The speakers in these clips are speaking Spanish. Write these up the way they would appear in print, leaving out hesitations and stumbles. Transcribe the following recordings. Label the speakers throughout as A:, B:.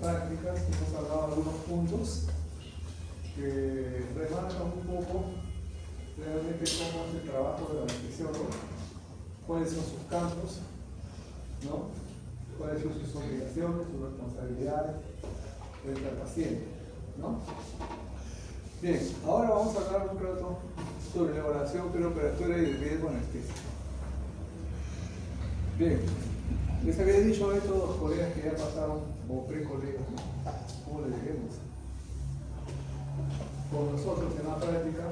A: prácticas hemos hablado de algunos puntos que remarcan un poco realmente cómo es el trabajo del anestesiólogo, cuáles son sus campos, ¿no? Cuáles son sus obligaciones, sus responsabilidades frente al paciente, ¿no? Bien, ahora vamos a hablar un rato sobre la evaluación preoperatoria y el riesgo anestésico. Bien, les había dicho a estos dos colegas que ya pasaron, o pre-colegas, ¿no? ¿Cómo le diremos? Con nosotros en la práctica,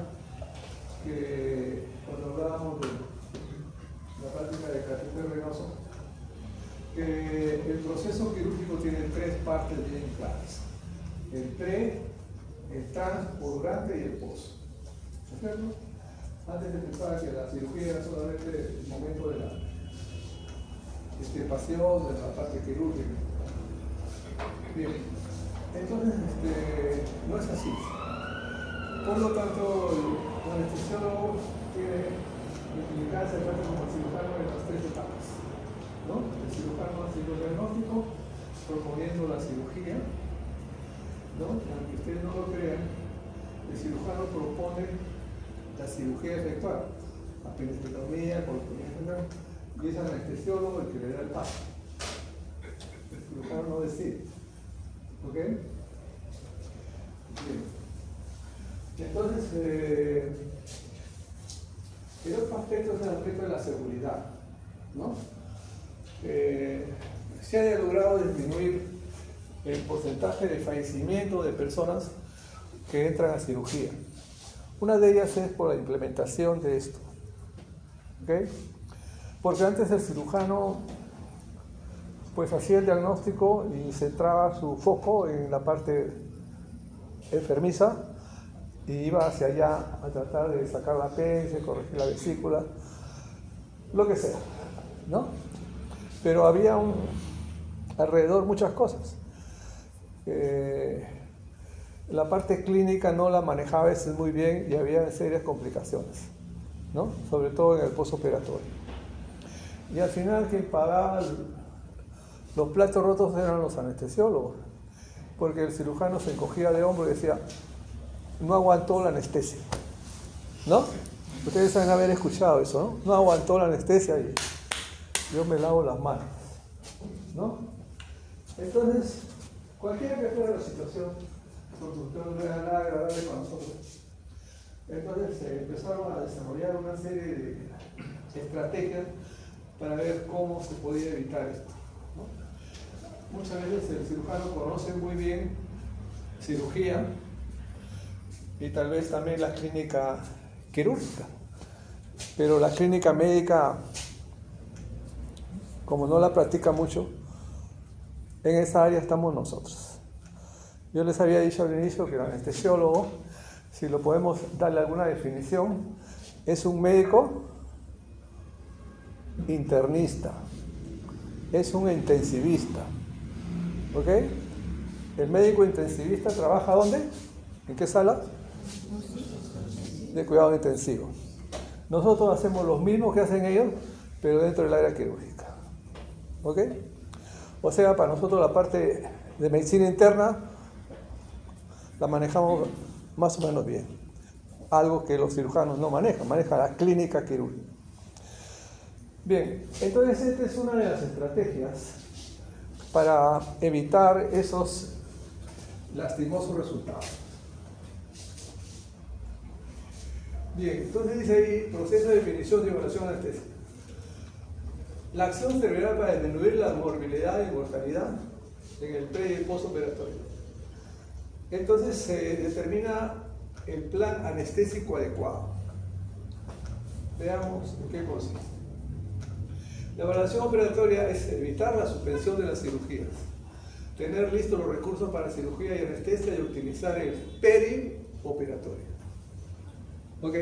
A: que cuando hablábamos de la práctica de catéter venoso, que el proceso quirúrgico tiene tres partes bien claras: el pre, el trans, o durante y el post. ¿De acuerdo? Antes de pensar que la cirugía era solamente el momento de la extirpación, de la parte quirúrgica. Bien, entonces no es así. Por lo tanto, el anestesiólogo tiene que explicarse como el cirujano en las tres etapas, ¿no? El cirujano hace el diagnóstico, proponiendo la cirugía, ¿no? Aunque ustedes no lo crean, el cirujano propone la cirugía efectuada, apendicectomía, colpotomía, y es el anestesiólogo el que le da el paso. El cirujano no decide. ¿Ok? Bien. Entonces, el otro aspecto es el aspecto de la seguridad, ¿no? Se haya logrado disminuir el porcentaje de fallecimiento de personas que entran a cirugía. Una de ellas es por la implementación de esto, ¿ok? Porque antes el cirujano pues hacía el diagnóstico y centraba su foco en la parte enfermiza y iba hacia allá a tratar de sacar la apéndice, corregir la vesícula, lo que sea, ¿no? Pero había alrededor muchas cosas. La parte clínica no la manejaba a veces muy bien y había serias complicaciones, ¿no? Sobre todo en el postoperatorio. Y al final quien pagaba los platos rotos eran los anestesiólogos, porque el cirujano se encogía de hombro y decía: no aguantó la anestesia, ¿no? Ustedes deben haber escuchado eso, ¿no? No aguantó la anestesia y yo me lavo las manos, ¿no? Entonces, cualquiera que fuera la situación, no era nada agradable para nosotros. Entonces empezaron a desarrollar una serie de estrategias para ver cómo se podía evitar esto, ¿no? Muchas veces el cirujano conoce muy bien cirugía y tal vez también la clínica quirúrgica, pero la clínica médica, como no la practica mucho, en esa área estamos nosotros. Yo les había dicho al inicio que el anestesiólogo, si lo podemos darle alguna definición, es un médico internista, es un intensivista, ¿ok? El médico intensivista trabaja ¿dónde? ¿En qué sala? De cuidado intensivo. Nosotros hacemos lo mismo que hacen ellos, pero dentro del área quirúrgica, ¿ok? O sea, para nosotros la parte de medicina interna la manejamos más o menos bien, algo que los cirujanos no manejan, maneja la clínica quirúrgica. Bien, entonces esta es una de las estrategias para evitar esos lastimosos resultados. Bien, entonces dice ahí, proceso de definición de evaluación anestésica. La acción servirá para disminuir la morbilidad y mortalidad en el pre y el postoperatorio. Entonces se determina el plan anestésico adecuado. Veamos en qué consiste. La evaluación operatoria es evitar la suspensión de las cirugías, tener listos los recursos para cirugía y anestesia y optimizar el perioperatorio. ¿Ok?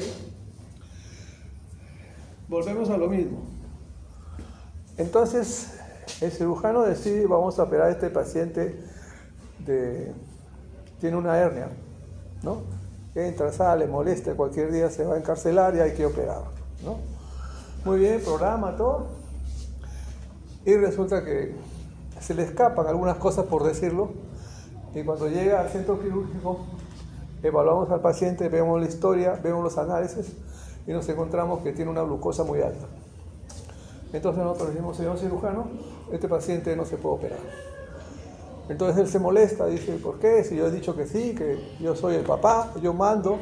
A: Volvemos a lo mismo. Entonces, el cirujano decide: vamos a operar a este paciente tiene una hernia, ¿no? Entra, sale, molesta, cualquier día se va a encarcelar y hay que operar, ¿no? Muy bien, programa todo. Y resulta que se le escapan algunas cosas, por decirlo, Y cuando llega al centro quirúrgico, evaluamos al paciente, vemos la historia, vemos los análisis y nos encontramos que tiene una glucosa muy alta. Entonces nosotros le decimos, señor cirujano, este paciente no se puede operar. Entonces él se molesta, dice, ¿por qué? Si yo he dicho que sí, que yo soy el papá, yo mando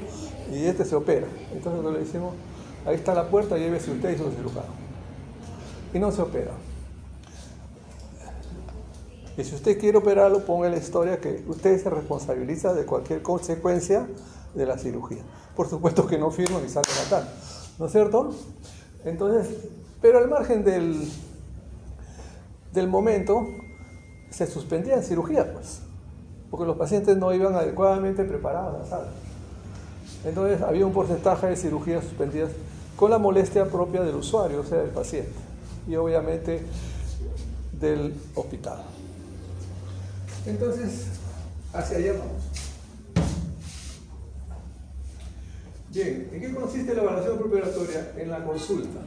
A: y este se opera. Entonces nosotros le decimos, ahí está la puerta, llévese usted y su cirujano. Y no se opera. Y si usted quiere operarlo, ponga en la historia que usted se responsabiliza de cualquier consecuencia de la cirugía. Por supuesto que no firma ni saca la tal, ¿no es cierto? Entonces, pero al margen del momento, se suspendía cirugía, pues, porque los pacientes no iban adecuadamente preparados a la sala. Entonces, había un porcentaje de cirugías suspendidas con la molestia propia del usuario, o sea, del paciente, y obviamente del hospital. Entonces, hacia allá vamos. Bien, ¿en qué consiste la evaluación preoperatoria? En la consulta.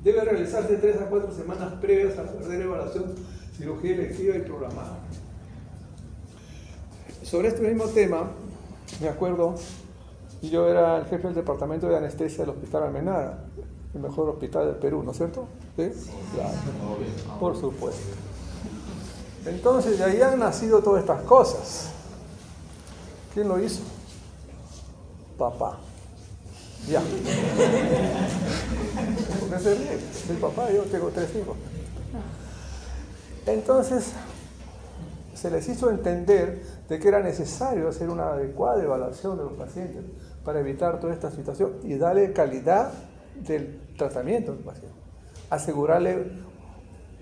A: Debe realizarse 3 a 4 semanas previas a la verdadera evaluación, cirugía electiva y programada. Sobre este mismo tema, me acuerdo, yo era el jefe del departamento de anestesia del Hospital Almenara, el mejor hospital del Perú, ¿no es cierto? ¿Sí? Claro, por supuesto. Entonces, de ahí han nacido todas estas cosas. ¿Quién lo hizo? Papá. Ya. ¿Por qué se ríe? Soy papá, yo tengo 3 hijos. Entonces, se les hizo entender de que era necesario hacer una adecuada evaluación de los pacientes para evitar toda esta situación y darle calidad del tratamiento del paciente, asegurarle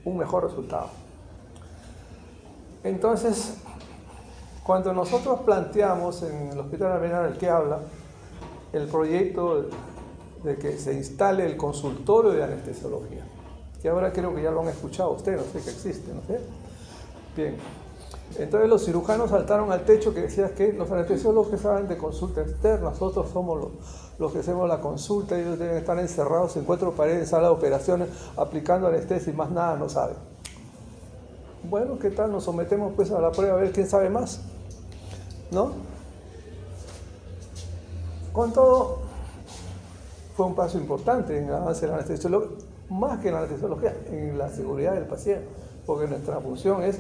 A: un mejor resultado. Entonces, cuando nosotros planteamos en el Hospital Almenara, el que habla, el proyecto de que se instale el consultorio de anestesiología, que ahora creo que ya lo han escuchado ustedes, no sé que existe, ¿no sé? Bien, entonces los cirujanos saltaron al techo que decía que los anestesiólogos que saben de consulta externa, nosotros somos los que hacemos la consulta, ellos deben estar encerrados en 4 paredes en sala de operaciones aplicando anestesia y más nada no saben. Bueno, ¿qué tal? Nos sometemos pues a la prueba a ver quién sabe más, ¿no? Con todo, fue un paso importante en el avance de la anestesiología, más que en la anestesiología, en la seguridad del paciente, porque nuestra función es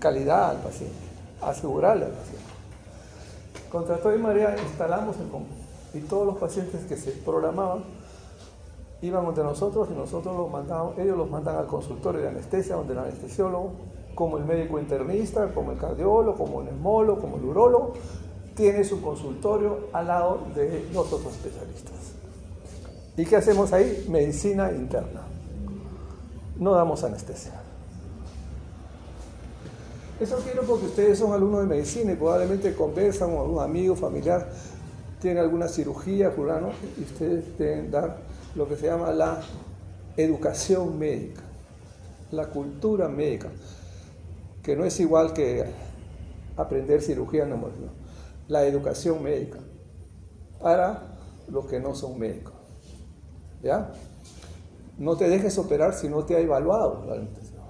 A: calidad al paciente, asegurarle al paciente. Contra todo y marea instalamos y todos los pacientes que se programaban iban donde nosotros y nosotros los mandábamos, ellos los mandan al consultorio de anestesia, donde el anestesiólogo, como el médico internista, como el cardiólogo, como el neumólogo, como el urólogo, tiene su consultorio al lado de los otros especialistas. ¿Y qué hacemos ahí? Medicina interna. No damos anestesia. Eso quiero porque ustedes son alumnos de medicina y probablemente conversan con algún amigo, familiar, tiene alguna cirugía, fulano, y ustedes deben dar lo que se llama la educación médica, la cultura médica, que no es igual que aprender cirugía, no, la educación médica para los que no son médicos, ¿ya? No te dejes operar si no te ha evaluado la alimentación.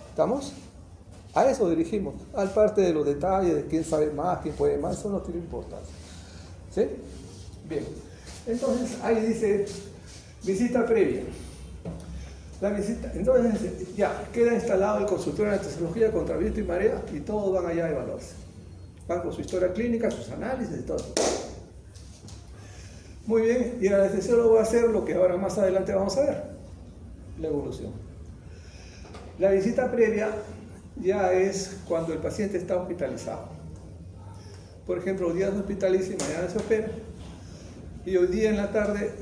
A: ¿Estamos? A eso dirigimos, al parte de los detalles de quién sabe más, quién puede más, eso no tiene importancia. ¿Sí? Bien. Entonces, ahí dice visita previa. La visita, entonces ya queda instalado el consultorio de anestesiología contra viento y marea y todos van allá a evaluarse. Van con su historia clínica, sus análisis y todo. Muy bien, y el anestesiólogo va a hacer lo que ahora más adelante vamos a ver, la evolución. La visita previa ya es cuando el paciente está hospitalizado. Por ejemplo, hoy día se hospitaliza y mañana se opera. Y hoy día en la tarde,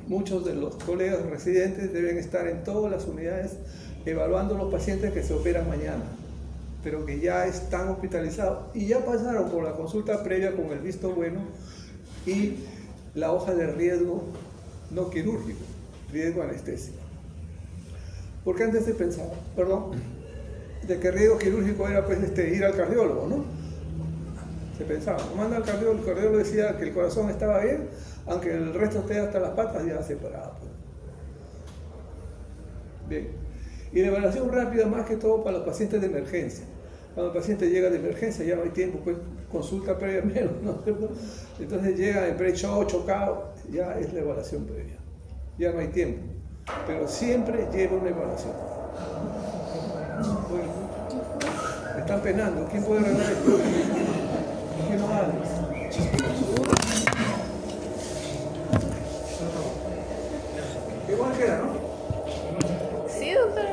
A: muchos de los colegas residentes deben estar en todas las unidades evaluando los pacientes que se operan mañana, pero que ya están hospitalizados y ya pasaron por la consulta previa con el visto bueno y la hoja de riesgo no quirúrgico, riesgo anestésico. Porque antes se pensaba, de que riesgo quirúrgico era pues ir al cardiólogo, ¿no? Se pensaba, manda al cardiólogo, el cardiólogo decía que el corazón estaba bien, aunque el resto esté hasta las patas ya separado. Bien. Y la evaluación rápida más que todo para los pacientes de emergencia. Cuando el paciente llega de emergencia ya no hay tiempo, pues consulta previa menos, ¿no es cierto? Entonces llega en pre-shock, chocado, ya es la evaluación previa, ya no hay tiempo, pero siempre lleva una evaluación. Bueno, me están penando, ¿quién puede arreglar esto? ¿Quién no vale? Igual queda, ¿no?
B: Sí, doctor.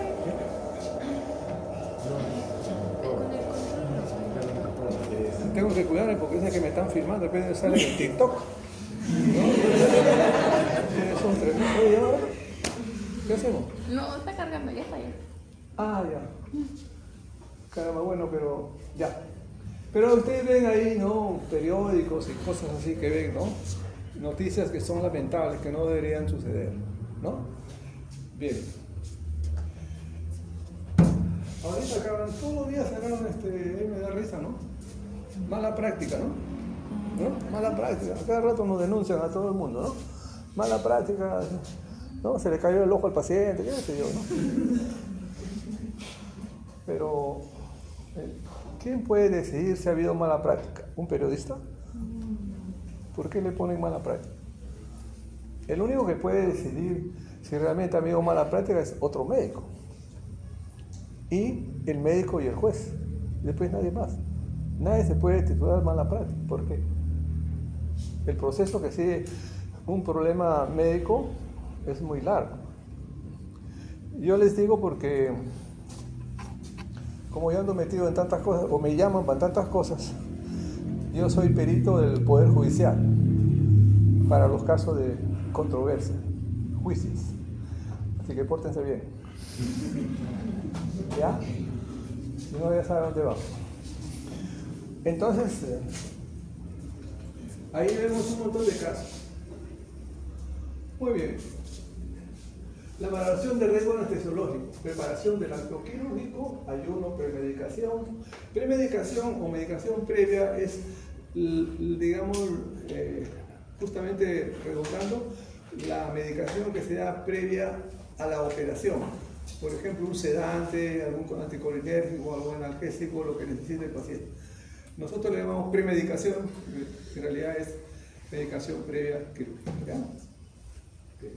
A: Tengo que cuidarme porque dicen que me están filmando, después de salir en TikTok. ¿No? Son tremendos. Oye, ¿ahora? ¿Qué hacemos?
B: No, está cargando, ya está ya.
A: Ah, ya. Caramba, bueno, pero ya. Pero ustedes ven ahí, ¿no? Periódicos y cosas así que ven, ¿no? Noticias que son lamentables, que no deberían suceder, ¿no? Bien. Ahorita acaban, todos los días sacaron me da risa, ¿no? Mala práctica, ¿no? Mala práctica. A cada rato nos denuncian a todo el mundo, ¿no? Mala práctica, ¿no? Se le cayó el ojo al paciente, qué sé yo, ¿no? Pero, ¿quién puede decidir si ha habido mala práctica? ¿Un periodista? ¿Por qué le ponen mala práctica? El único que puede decidir si realmente ha habido mala práctica es otro médico. Y el médico y el juez. Después nadie más. Nadie se puede titular mala práctica. ¿Por qué? El proceso que sigue un problema médico es muy largo. Yo les digo porque, como yo ando metido en tantas cosas, o me llaman para tantas cosas, yo soy perito del Poder Judicial para los casos de controversia, juicios. Así que pórtense bien. ¿Ya? Si no, ya saben dónde vamos. Entonces, ahí vemos un montón de casos. Muy bien. La valoración de riesgo anestesiológico, preparación del acto quirúrgico, ayuno, premedicación. Premedicación o medicación previa es, digamos, justamente redundando, la medicación que se da previa a la operación. Por ejemplo, un sedante, algún anticolinérgico, algún analgésico, lo que necesite el paciente. Nosotros le llamamos premedicación, en realidad es medicación previa quirúrgica. Okay.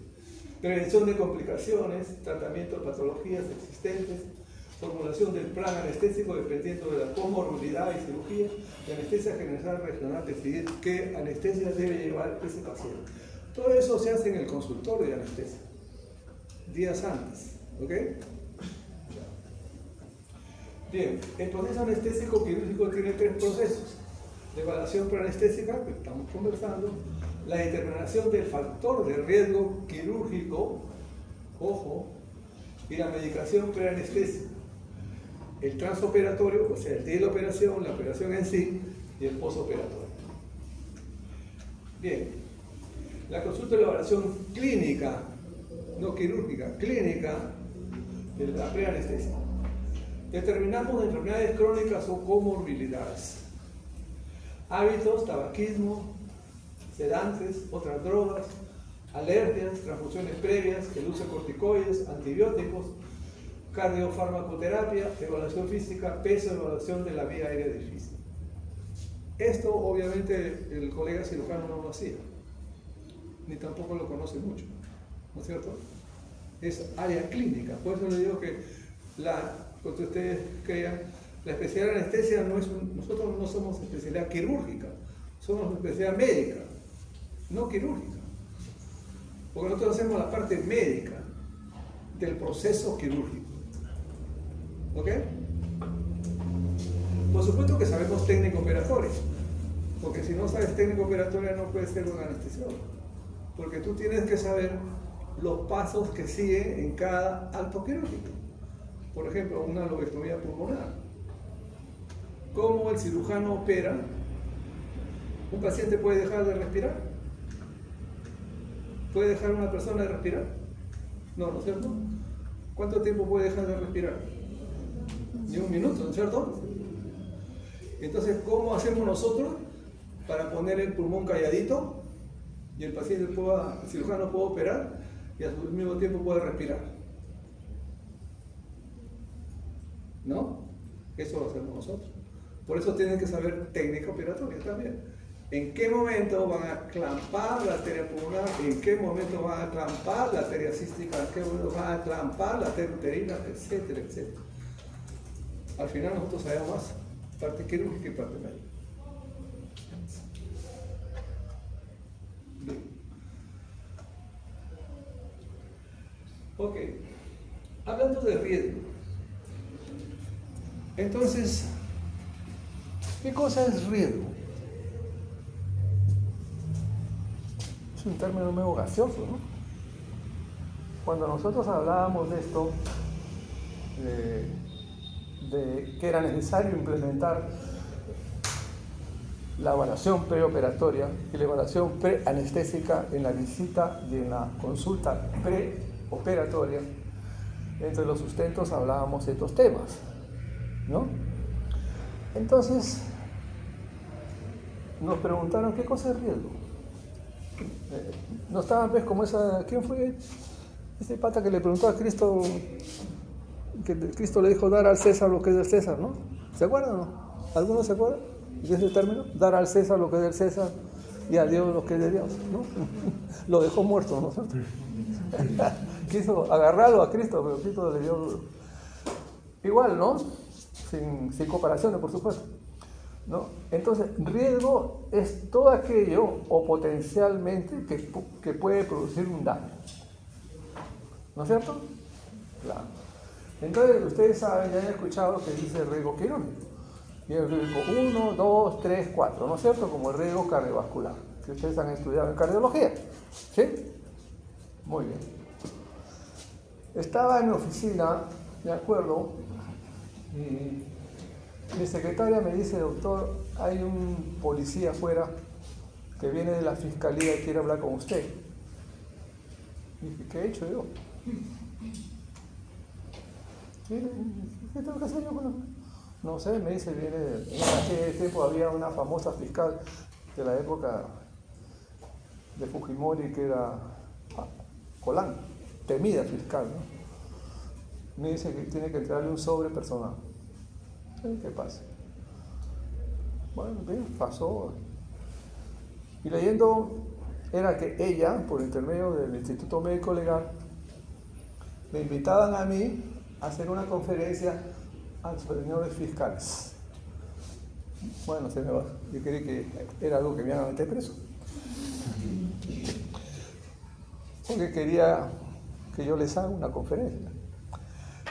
A: Prevención de complicaciones, tratamiento de patologías existentes, formulación del plan anestésico dependiendo de la comorbilidad y cirugía, la anestesia general regional, decidir qué anestesia debe llevar ese paciente. Todo eso se hace en el consultorio de anestesia, días antes, ¿ok? Bien, el proceso anestésico quirúrgico tiene 3 procesos: la evaluación preanestésica, que estamos conversando, la determinación del factor de riesgo quirúrgico, ojo, y la medicación preanestésica, el transoperatorio, o sea, el día de la operación en sí, y el posoperatorio. Bien, la consulta de la evaluación clínica, no quirúrgica, clínica de la preanestesia. Determinamos enfermedades crónicas o comorbilidades. Hábitos, tabaquismo, sedantes, otras drogas, alergias, transfusiones previas, el uso de corticoides, antibióticos, cardiofarmacoterapia, evaluación física, peso, evaluación de la vía aérea difícil. Esto obviamente el colega cirujano no lo hacía, ni tampoco lo conoce mucho, ¿no es cierto? Es área clínica, por eso le digo que cuando ustedes crean, la especialidad de anestesia nosotros no somos especialidad quirúrgica, somos especialidad médica, no quirúrgica. Porque nosotros hacemos la parte médica del proceso quirúrgico. ¿Ok? Por supuesto que sabemos técnica operatoria, porque si no sabes técnica operatoria no puedes ser un anestesiólogo, porque tú tienes que saber los pasos que siguen en cada acto quirúrgico. Por ejemplo, una lobectomía pulmonar. ¿Cómo el cirujano opera? ¿Un paciente puede dejar de respirar? ¿Puede dejar a una persona de respirar? No, ¿no es cierto? ¿Cuánto tiempo puede dejar de respirar? Ni un minuto, ¿no es cierto? Entonces, ¿cómo hacemos nosotros para poner el pulmón calladito y el cirujano pueda operar y al mismo tiempo puede respirar? ¿No? Eso lo hacemos nosotros. Por eso tienen que saber técnica operatoria también. ¿En qué momento van a clampar la arteria pulmonar? ¿En qué momento van a clampar la arteria cística? ¿En qué momento van a clampar la arteria uterina? Etcétera, etcétera. Al final nosotros sabemos más parte quirúrgica y parte médica. Bien. Ok. Hablando de riesgo. Entonces, ¿qué cosa es riesgo? Es un término medio gaseoso, ¿no? Cuando nosotros hablábamos de esto, de que era necesario implementar la evaluación preoperatoria y la evaluación preanestésica en la visita y en la consulta preoperatoria, entre los sustentos hablábamos de estos temas, ¿no? Entonces, nos preguntaron qué cosa es riesgo. No estaban, pues, como esa, ¿quién fue ese pata que le preguntó a Cristo, que Cristo le dijo dar al César lo que es del César, ¿no? ¿Se acuerdan o no? ¿Alguno se acuerda de ese término? Dar al César lo que es del César y a Dios lo que es de Dios, ¿no? Lo dejó muerto, ¿no? Quiso agarrarlo a Cristo, pero Cristo le dio igual, ¿no? Sin comparaciones, por supuesto, ¿no? Entonces, riesgo es todo aquello o potencialmente que puede producir un daño, ¿no es cierto? Claro. Entonces, ustedes saben, ya han escuchado que dice riesgo quirúrgico. Y el riesgo 1, 2, 3, 4, ¿no es cierto? Como el riesgo cardiovascular, que ustedes han estudiado en cardiología, ¿sí? Muy bien. Estaba en mi oficina, de acuerdo, y mi secretaria me dice, doctor, hay un policía afuera que viene de la fiscalía y quiere hablar con usted. Y dije, ¿qué he hecho yo? ¿Qué tengo que hacer yo con él? No sé, me dice, viene en aquel tiempo había una famosa fiscal de la época de Fujimori que era Colán, temida fiscal, ¿no? Me dice que tiene que entregarle un sobre personal. ¿Qué pasa? Bueno, bien, pasó. Y leyendo, era que ella, por intermedio del Instituto Médico Legal, me invitaban a mí a hacer una conferencia a los señores fiscales. Bueno, se me va. Yo creí que era algo que me iban a meter preso. Porque quería que yo les haga una conferencia.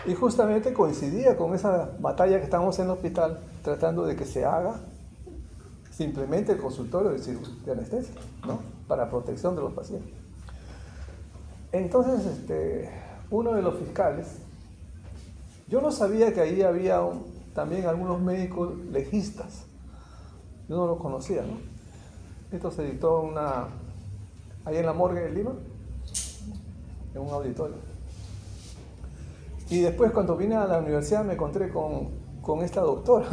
A: Y justamente coincidía con esa batalla que estábamos en el hospital, tratando de que se haga simplemente el consultorio de anestesia, ¿no? Para protección de los pacientes. Entonces, uno de los fiscales, yo no sabía que ahí había también algunos médicos legistas, yo no los conocía, ¿no? Esto se dictó ahí en la morgue de Lima, en un auditorio. Y después, cuando vine a la universidad, me encontré con esta doctora.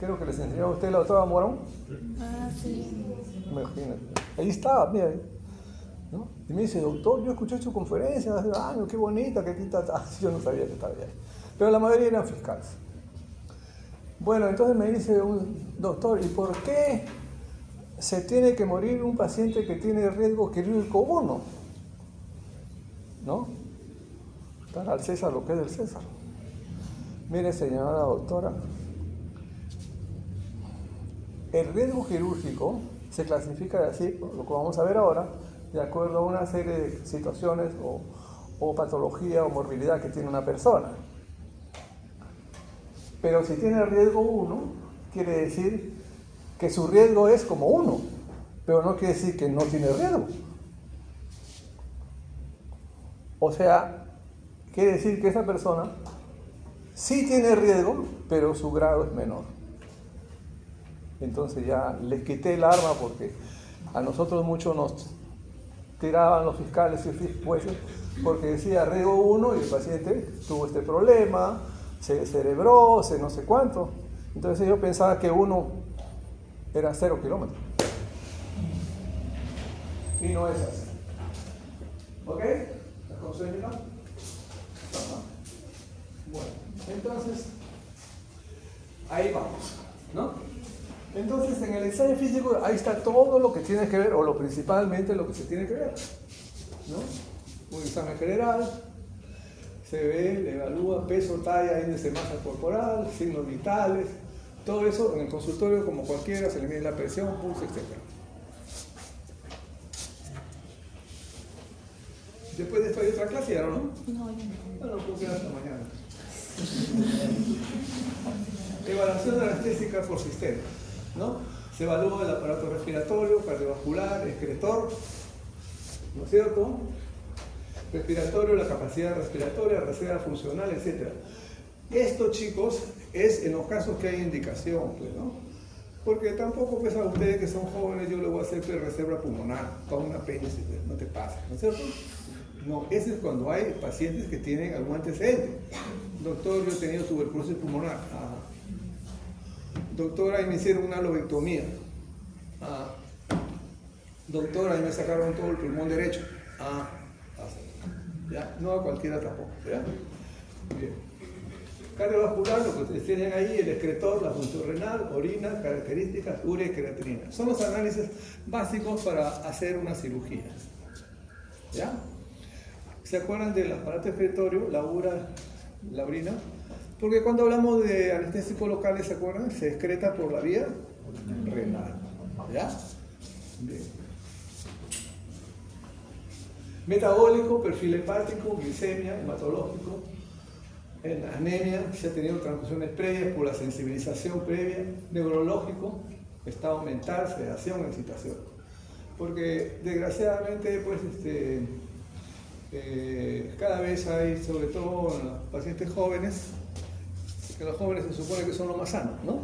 A: Creo que les enseñó a usted la doctora Morón.
B: Ah, sí.
A: Imagínate. Ahí estaba, mira, ¿no? Y me dice, doctor, yo escuché su conferencia hace años, qué bonita, qué tita. Yo no sabía que estaba ahí. Pero la mayoría eran fiscales. Bueno, entonces me dice un doctor, ¿y por qué se tiene que morir un paciente que tiene riesgo quirúrgico 1? ¿No? Dar al César lo que es del César. Mire, señora doctora, el riesgo quirúrgico se clasifica así, lo que vamos a ver ahora, de acuerdo a una serie de situaciones o patología o morbilidad que tiene una persona. Pero si tiene riesgo 1, quiere decir que su riesgo es como 1, pero no quiere decir que no tiene riesgo. O sea, quiere decir que esa persona sí tiene riesgo, pero su grado es menor. Entonces ya les quité el arma porque a nosotros muchos nos tiraban los fiscales y jueces porque decía riesgo 1 y el paciente tuvo este problema, se descerebró, no sé cuánto. Entonces yo pensaba que 1 era 0 kilómetros. Y no es así. ¿Ok? ¿La conseguirá? Bueno, entonces, Ahí vamos, ¿no? Entonces, en el ensayo físico, ahí está todo lo que tiene que ver, o lo principalmente lo que se tiene que ver, ¿no? Un examen general, se ve, le evalúa peso, talla, índice de masa corporal, signos vitales, todo eso en el consultorio como cualquiera, se le mide la presión, pulso, etc. Después de esto hay otra clase, ¿ya no?
B: No, yo no.
A: Bueno, pues queda hasta mañana. Evaluación anestésica por sistema, ¿no? Se evalúa el aparato respiratorio, cardiovascular, excretor, ¿no es cierto? Respiratorio, la capacidad respiratoria, reserva funcional, etc. Esto, chicos, es en los casos que hay indicación, pues, ¿no? Porque tampoco, pues, a ustedes que son jóvenes, yo les voy a hacer reserva pulmonar para un apéndice, pues, no te pasa, ¿no es cierto? No, eso es cuando hay pacientes que tienen algún antecedente. Doctor, yo he tenido tuberculosis pulmonar. Ah. Doctor, ahí me hicieron una lobectomía. Ah. Doctor, ahí me sacaron todo el pulmón derecho. Ah. ¿Ya? No a cualquiera tampoco. ¿Ya? Bien. Cardiovascular, lo que ustedes tienen ahí, el excretor, la función renal, orina, características, urea y creatinina. Son los análisis básicos para hacer una cirugía. ¿Ya? ¿Se acuerdan del aparato excretorio, la orina? Porque cuando hablamos de anestésicos locales, ¿se acuerdan? Se excreta por la vía renal. ¿Ya? Bien. Metabólico, perfil hepático, glicemia, hematológico. En anemia se han tenido transfusiones previas por la sensibilización previa, neurológico, estado mental, sedación, excitación. Porque desgraciadamente, pues, cada vez hay, sobre todo en los pacientes jóvenes, que los jóvenes se supone que son los más sanos, ¿no?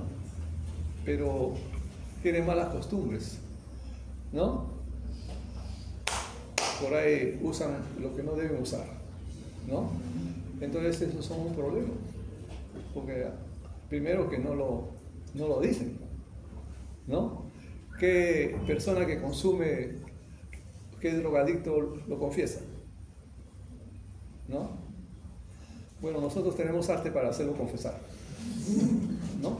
A: Pero tienen malas costumbres, ¿no? Por ahí usan lo que no deben usar, ¿no? Entonces esos son un problema, porque primero que no lo dicen, ¿no? ¿Qué persona que consume, qué drogadicto lo confiesa? ¿No? Bueno, nosotros tenemos arte para hacerlo confesar, ¿no?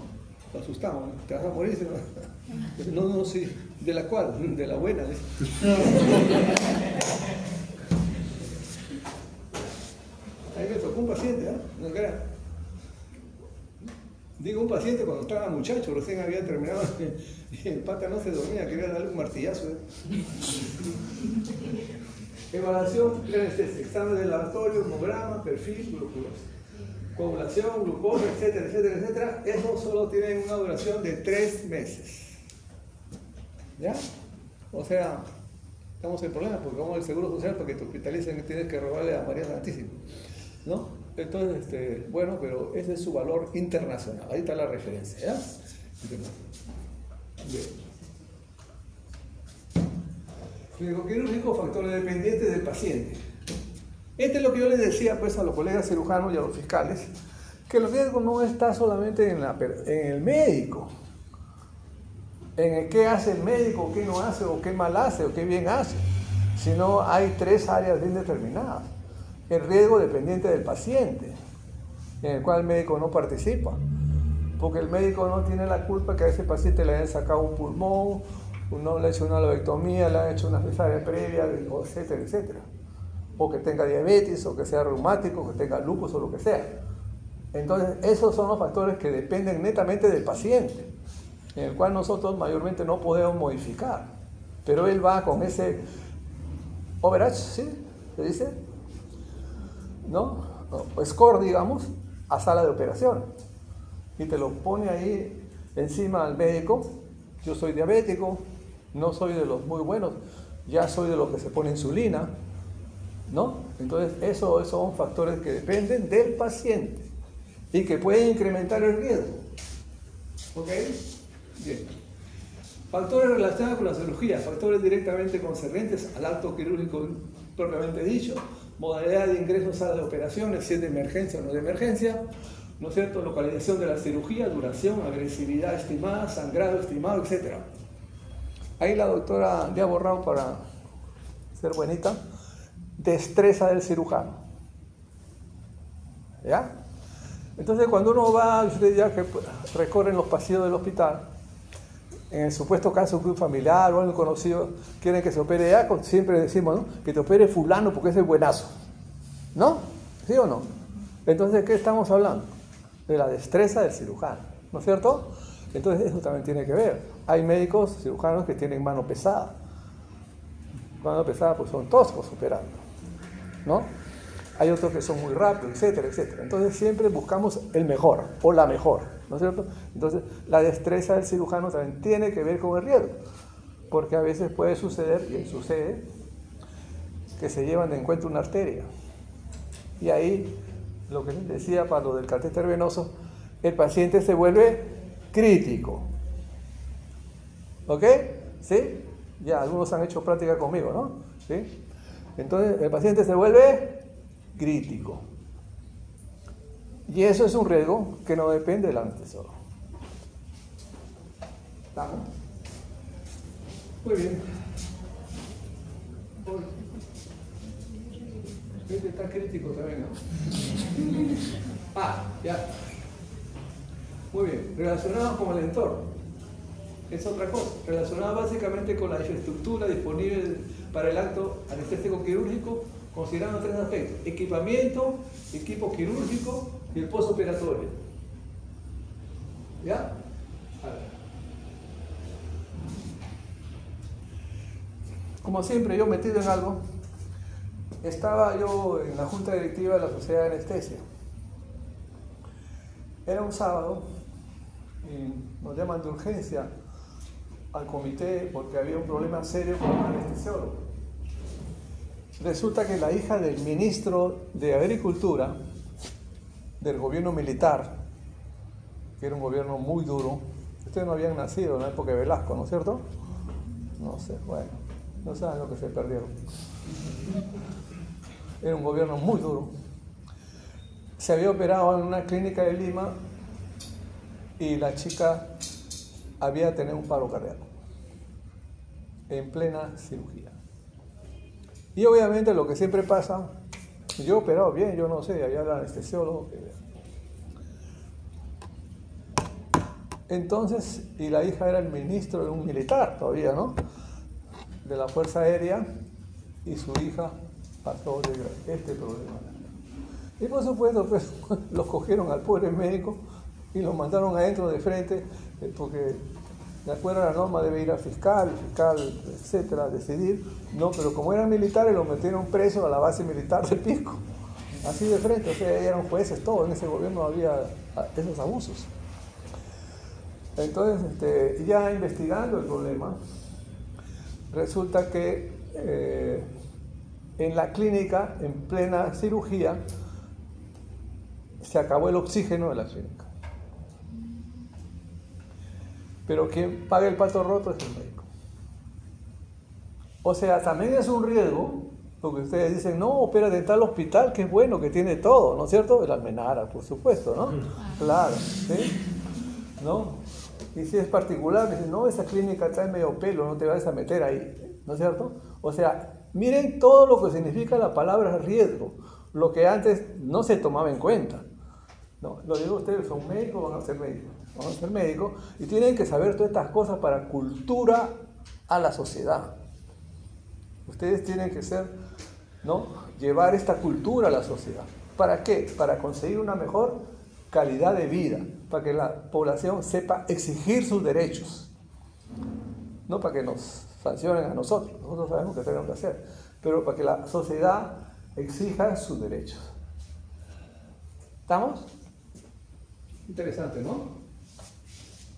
A: Lo asustamos, ¿no? ¿Te vas a morir? No, sí. ¿De la cual? De la buena. Ahí me tocó un paciente, ¿eh? No crean. Digo un paciente cuando estaba muchacho, recién había terminado y el pata no se dormía, quería darle un martillazo, ¿eh? Evaluación, examen de laboratorio, hemograma, perfil, glucosa, coagulación, glucosa, etcétera, etcétera, etcétera. Eso solo tiene una duración de 3 meses. ¿Ya? O sea, estamos en problemas porque como el seguro social para que te hospitalicen tienes que robarle a María Santísima, ¿no? Entonces, bueno, pero ese es su valor internacional. Ahí está la referencia, ¿ya? Bien. Clínico quirúrgico, factores dependientes del paciente. Este es lo que yo les decía, pues, a los colegas cirujanos y a los fiscales, que el riesgo no está solamente en el médico, en el qué hace el médico, qué no hace, o qué mal hace, o qué bien hace, sino hay 3 áreas bien determinadas. El riesgo dependiente del paciente, en el cual el médico no participa, porque el médico no tiene la culpa que a ese paciente le hayan sacado un pulmón, no le han hecho una lobectomía, le han hecho una cesárea previa, etcétera, etcétera. O que tenga diabetes, o que sea reumático, que tenga lupus, o lo que sea. Entonces, esos son los factores que dependen netamente del paciente, en el cual nosotros mayormente no podemos modificar. Pero él va con ese overage, ¿sí? ¿Se dice? ¿No? O score, digamos, a sala de operación. Y te lo pone ahí encima al médico. Yo soy diabético, no soy de los muy buenos, ya soy de los que se pone insulina, ¿no? Entonces, esos son factores que dependen del paciente y que pueden incrementar el riesgo. ¿Ok? Bien. Factores relacionados con la cirugía, factores directamente concernientes al acto quirúrgico propiamente dicho, modalidad de ingreso a sala de operaciones, si es de emergencia o no de emergencia, ¿no es cierto? Localización de la cirugía, duración, agresividad estimada, sangrado estimado, etc. Ahí la doctora le ha borrado para ser buenita, destreza del cirujano. ¿Ya? Entonces cuando uno va, ustedes ya que recorren los pasillos del hospital, en el supuesto caso de un familiar o algo conocido, quieren que se opere ya, siempre decimos, ¿no?, que te opere fulano porque ese es buenazo, ¿no? ¿Sí o no? Entonces, ¿de qué estamos hablando? De la destreza del cirujano, ¿no es cierto? Entonces eso también tiene que ver. Hay médicos cirujanos que tienen mano pesada. Mano pesada pues son toscos operando, ¿no? Hay otros que son muy rápidos, etcétera, etcétera. Entonces siempre buscamos el mejor o la mejor, ¿no es cierto? Entonces la destreza del cirujano también tiene que ver con el riesgo, porque a veces puede suceder, y sucede, que se llevan de encuentro una arteria. Y ahí, lo que les decía para lo del catéter venoso, el paciente se vuelve crítico. ¿Ok? ¿Sí? Ya, algunos han hecho práctica conmigo, ¿no? ¿Sí? Entonces, el paciente se vuelve crítico. Y eso es un riesgo que no depende del anestesiólogo. ¿Estamos? Muy bien. Este está crítico también, ¿no? Ya. Muy bien. Relacionado con el entorno. Es otra cosa. Relacionado básicamente con la infraestructura disponible para el acto anestésico quirúrgico, considerando tres aspectos: equipamiento, equipo quirúrgico y el postoperatorio. ¿Ya? A ver. Como siempre, yo metido en algo, estaba yo en la junta directiva de la Sociedad de Anestesia. Era un sábado y nos llaman de urgencia al comité porque había un problema serio con un anestesiólogo. Resulta que la hija del ministro de Agricultura del gobierno militar, que era un gobierno muy duro, ustedes no habían nacido en la época de Velasco, ¿no es cierto? No sé, bueno, no saben lo que se perdieron. Era un gobierno muy duro. Se había operado en una clínica de Lima y la chica había tenido un paro cardíaco en plena cirugía. Y obviamente lo que siempre pasa, yo he operado bien, yo no sé, había el anestesiólogo. Entonces, y la hija era el ministro de un militar todavía, ¿no?, de la Fuerza Aérea, y su hija pasó de este problema. Y por supuesto, pues, los cogieron al pobre médico y lo mandaron adentro de frente, porque de acuerdo a la norma debe ir al fiscal, etcétera, a decidir, no, pero como eran militares lo metieron preso a la base militar de Pisco, así de frente, o sea, eran jueces, todo, en ese gobierno había esos abusos. Entonces, ya investigando el problema, resulta que en la clínica, en plena cirugía, se acabó el oxígeno de la clínica. Pero quien paga el pato roto es el médico. O sea, también es un riesgo, porque ustedes dicen, no, opérate en tal hospital, que es bueno, que tiene todo, ¿no es cierto? El Almenara, por supuesto, ¿no? Claro, ¿sí? ¿No? Y si es particular, dicen, no, esa clínica trae medio pelo, no te vayas a meter ahí, ¿no es cierto? O sea, miren todo lo que significa la palabra riesgo, lo que antes no se tomaba en cuenta. No, lo digo, ustedes son médicos, van a ser médicos, y tienen que saber todas estas cosas para cultura a la sociedad. Ustedes tienen que ser, ¿no?, llevar esta cultura a la sociedad. ¿Para qué? Para conseguir una mejor calidad de vida, para que la población sepa exigir sus derechos, no para que nos sancionen a nosotros sabemos qué tenemos que hacer, pero para que la sociedad exija sus derechos. ¿Estamos? Interesante, ¿no?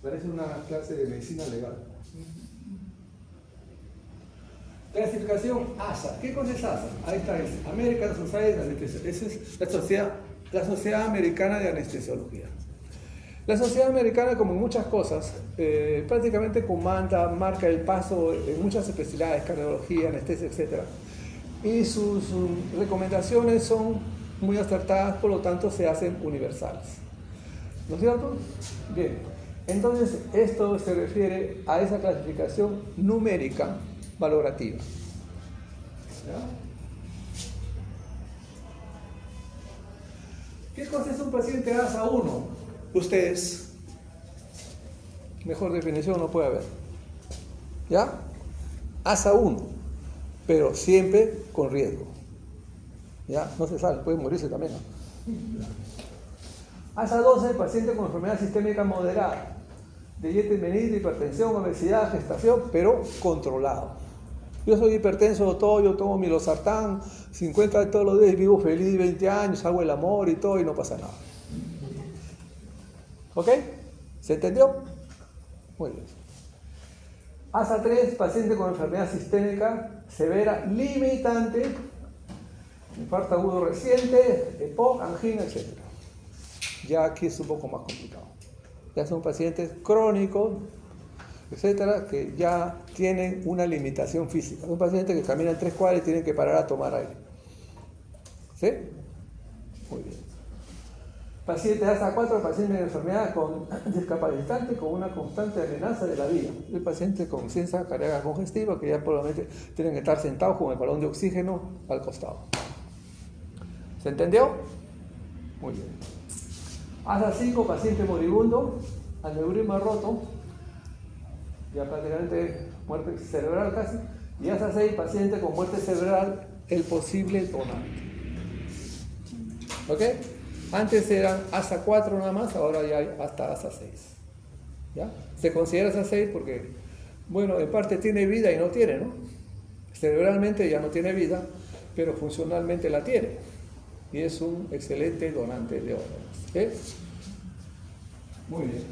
A: Parece una clase de medicina legal. Clasificación ASA. ¿Qué cosa es ASA? Ahí está, es American Society of Anesthesiology. Esa es la Sociedad Americana de Anestesiología. La Sociedad Americana, como en muchas cosas, prácticamente comanda, marca el paso en muchas especialidades, cardiología, anestesia, etc. Y sus recomendaciones son muy acertadas, por lo tanto se hacen universales. ¿No es cierto? Bien, entonces esto se refiere a esa clasificación numérica valorativa. ¿Ya? ¿Qué cosa es un paciente ASA 1? Ustedes, mejor definición no puede haber. ¿Ya? ASA 1, pero siempre con riesgo. ¿Ya? No se sabe, puede morirse también, ¿no? ASA 12, paciente con enfermedad sistémica moderada, de diabetes mellitus, hipertensión, obesidad, gestación, pero controlado. Yo soy hipertenso, todo, yo tomo mi losartán, 50 todos los días, vivo feliz, 20 años, hago el amor y todo, y no pasa nada. ¿Ok? ¿Se entendió? Muy bien. ASA 3, paciente con enfermedad sistémica severa, limitante, infarto agudo reciente, EPOC, angina, etc. Ya aquí es un poco más complicado. Ya son pacientes crónicos, etcétera, que ya tienen una limitación física. Son pacientes que caminan 3 cuadras y tienen que parar a tomar aire. ¿Sí? Muy bien. Paciente ASA 4, paciente de enfermedad con discapacitante con una constante amenaza de la vida. El paciente con insuficiencia cardíaca congestiva que ya probablemente tienen que estar sentados con el balón de oxígeno al costado. ¿Se entendió? Muy bien. ASA 5, paciente moribundo, aneurisma roto, ya prácticamente muerte cerebral casi, y ASA 6, paciente con muerte cerebral, el posible donante. ¿Ok? Antes eran ASA 4 nada más, ahora ya hay hasta ASA 6. ¿Ya? Se considera ASA 6 porque, bueno, en parte tiene vida y no tiene, ¿no? Cerebralmente ya no tiene vida, pero funcionalmente la tiene. Y es un excelente donante de órganos. ¿Okay? Muy bien.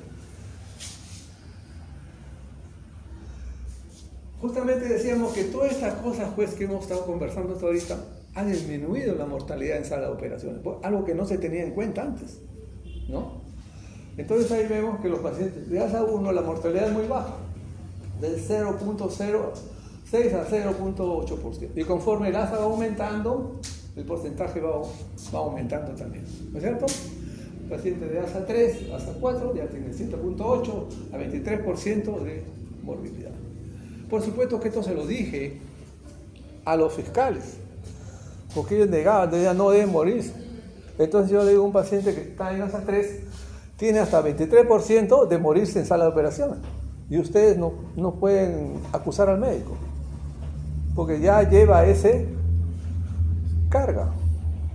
A: Justamente decíamos que todas estas cosas pues, que hemos estado conversando hasta ahorita ha disminuido la mortalidad en sala de operaciones, algo que no se tenía en cuenta antes, ¿no? Entonces ahí vemos que los pacientes de ASA 1 la mortalidad es muy baja, del 0.06 a 0.8%. Y conforme el ASA va aumentando, el porcentaje va aumentando también, ¿no es cierto? Pacientes de ASA 3, ASA 4 ya tienen 7.8 a 23% de morbilidad. Por supuesto que esto se lo dije a los fiscales, porque ellos negaban, decían no deben morirse. Entonces yo le digo a un paciente que está en ASA 3, tiene hasta 23% de morirse en sala de operaciones. Y ustedes no pueden acusar al médico, porque ya lleva ese carga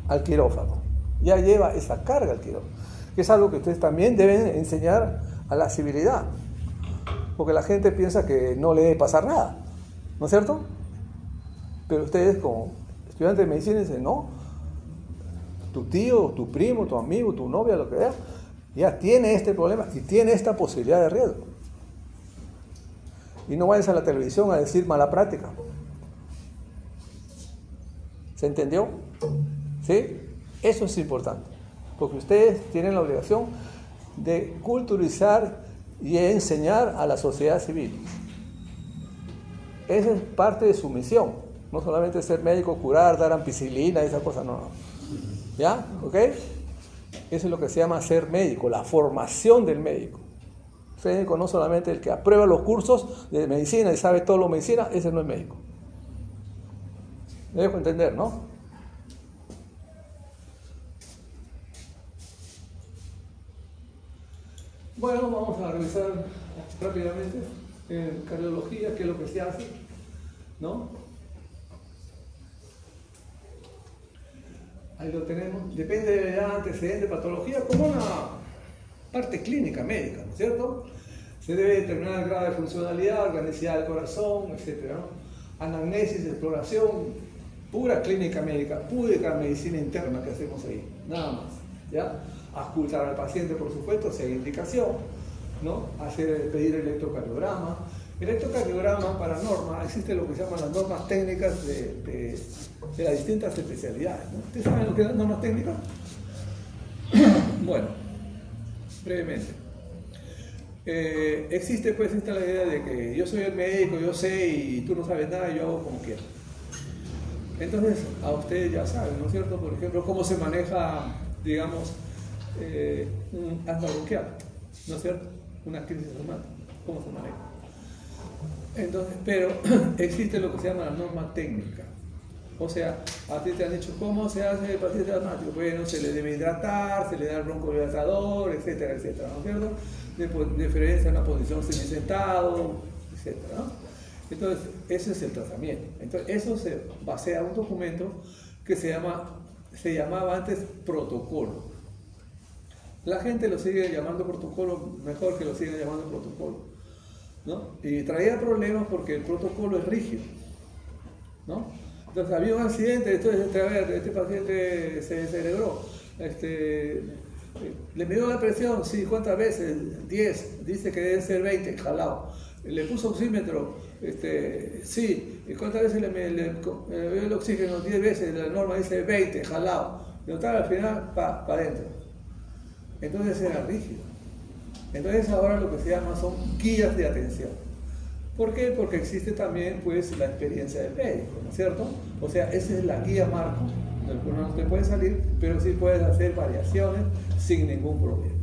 A: al quirófano. Ya lleva esa carga al quirófano. Que es algo que ustedes también deben enseñar a la civilidad. Porque la gente piensa que no le debe pasar nada, ¿no es cierto? Pero ustedes como estudiantes de medicina dicen, no, tu tío, tu primo, tu amigo, tu novia, lo que sea, ya tiene este problema y tiene esta posibilidad de riesgo. Y no vayas a la televisión a decir mala práctica. ¿Se entendió? ¿Sí? Eso es importante, porque ustedes tienen la obligación de culturizar y enseñar a la sociedad civil. Esa es parte de su misión, no solamente ser médico, curar, dar ampicilina, esa cosa, no. ¿Ya? ¿Ok? Eso es lo que se llama ser médico, la formación del médico. El médico no solamente el que aprueba los cursos de medicina y sabe todo lo de medicina, ese no es médico. Me dejo entender, ¿no? Bueno, vamos a revisar rápidamente en cardiología qué es lo que se hace, ¿no? Ahí lo tenemos. Depende de la antecedente de patología como una parte clínica médica, ¿no es cierto? Se debe determinar el grado de funcionalidad, organicidad del corazón, etc., ¿no? Anamnesis, exploración, pura clínica médica, pura medicina interna que hacemos ahí, nada más, ¿ya? Auscultar al paciente, por supuesto, si hay indicación, ¿no? Pedir electrocardiograma. Electrocardiograma para norma, existe lo que se llaman las normas técnicas de las distintas especialidades, ¿no? ¿Ustedes saben lo que son las normas técnicas? Bueno, brevemente. Existe pues esta la idea de que yo soy el médico, yo sé y tú no sabes nada, yo hago como quiera. Entonces, a ustedes ya saben, ¿no es cierto? Por ejemplo, cómo se maneja, digamos, un asma bronquial, ¿no es cierto? Una crisis asmática, ¿cómo se maneja? Entonces, pero existe lo que se llama la norma técnica. O sea, a ti te han dicho, ¿cómo se hace el paciente asmático? Bueno, se le debe hidratar, se le da el broncodilatador, etcétera, etcétera, ¿no es cierto? De preferencia en una posición semisentado, etcétera, ¿no? Entonces, ese es el tratamiento. Entonces, eso se basea en un documento que se llamaba antes protocolo. La gente lo sigue llamando protocolo, mejor que lo sigan llamando protocolo, ¿no? Y traía problemas porque el protocolo es rígido, ¿no? Entonces había un accidente, entonces a ver, este paciente se descerebró, le midió la presión, sí, ¿cuántas veces? 10, dice que debe ser 20, jalado. Le puso oxímetro, sí, ¿y cuántas veces le vio el oxígeno? 10 veces, la norma dice 20, jalado. Y al final, para adentro. Entonces era rígido. Entonces ahora lo que se llama son guías de atención. ¿Por qué? Porque existe también pues la experiencia del médico, ¿no es cierto? O sea, esa es la guía marco, del cual no te puede salir, pero sí puedes hacer variaciones sin ningún problema.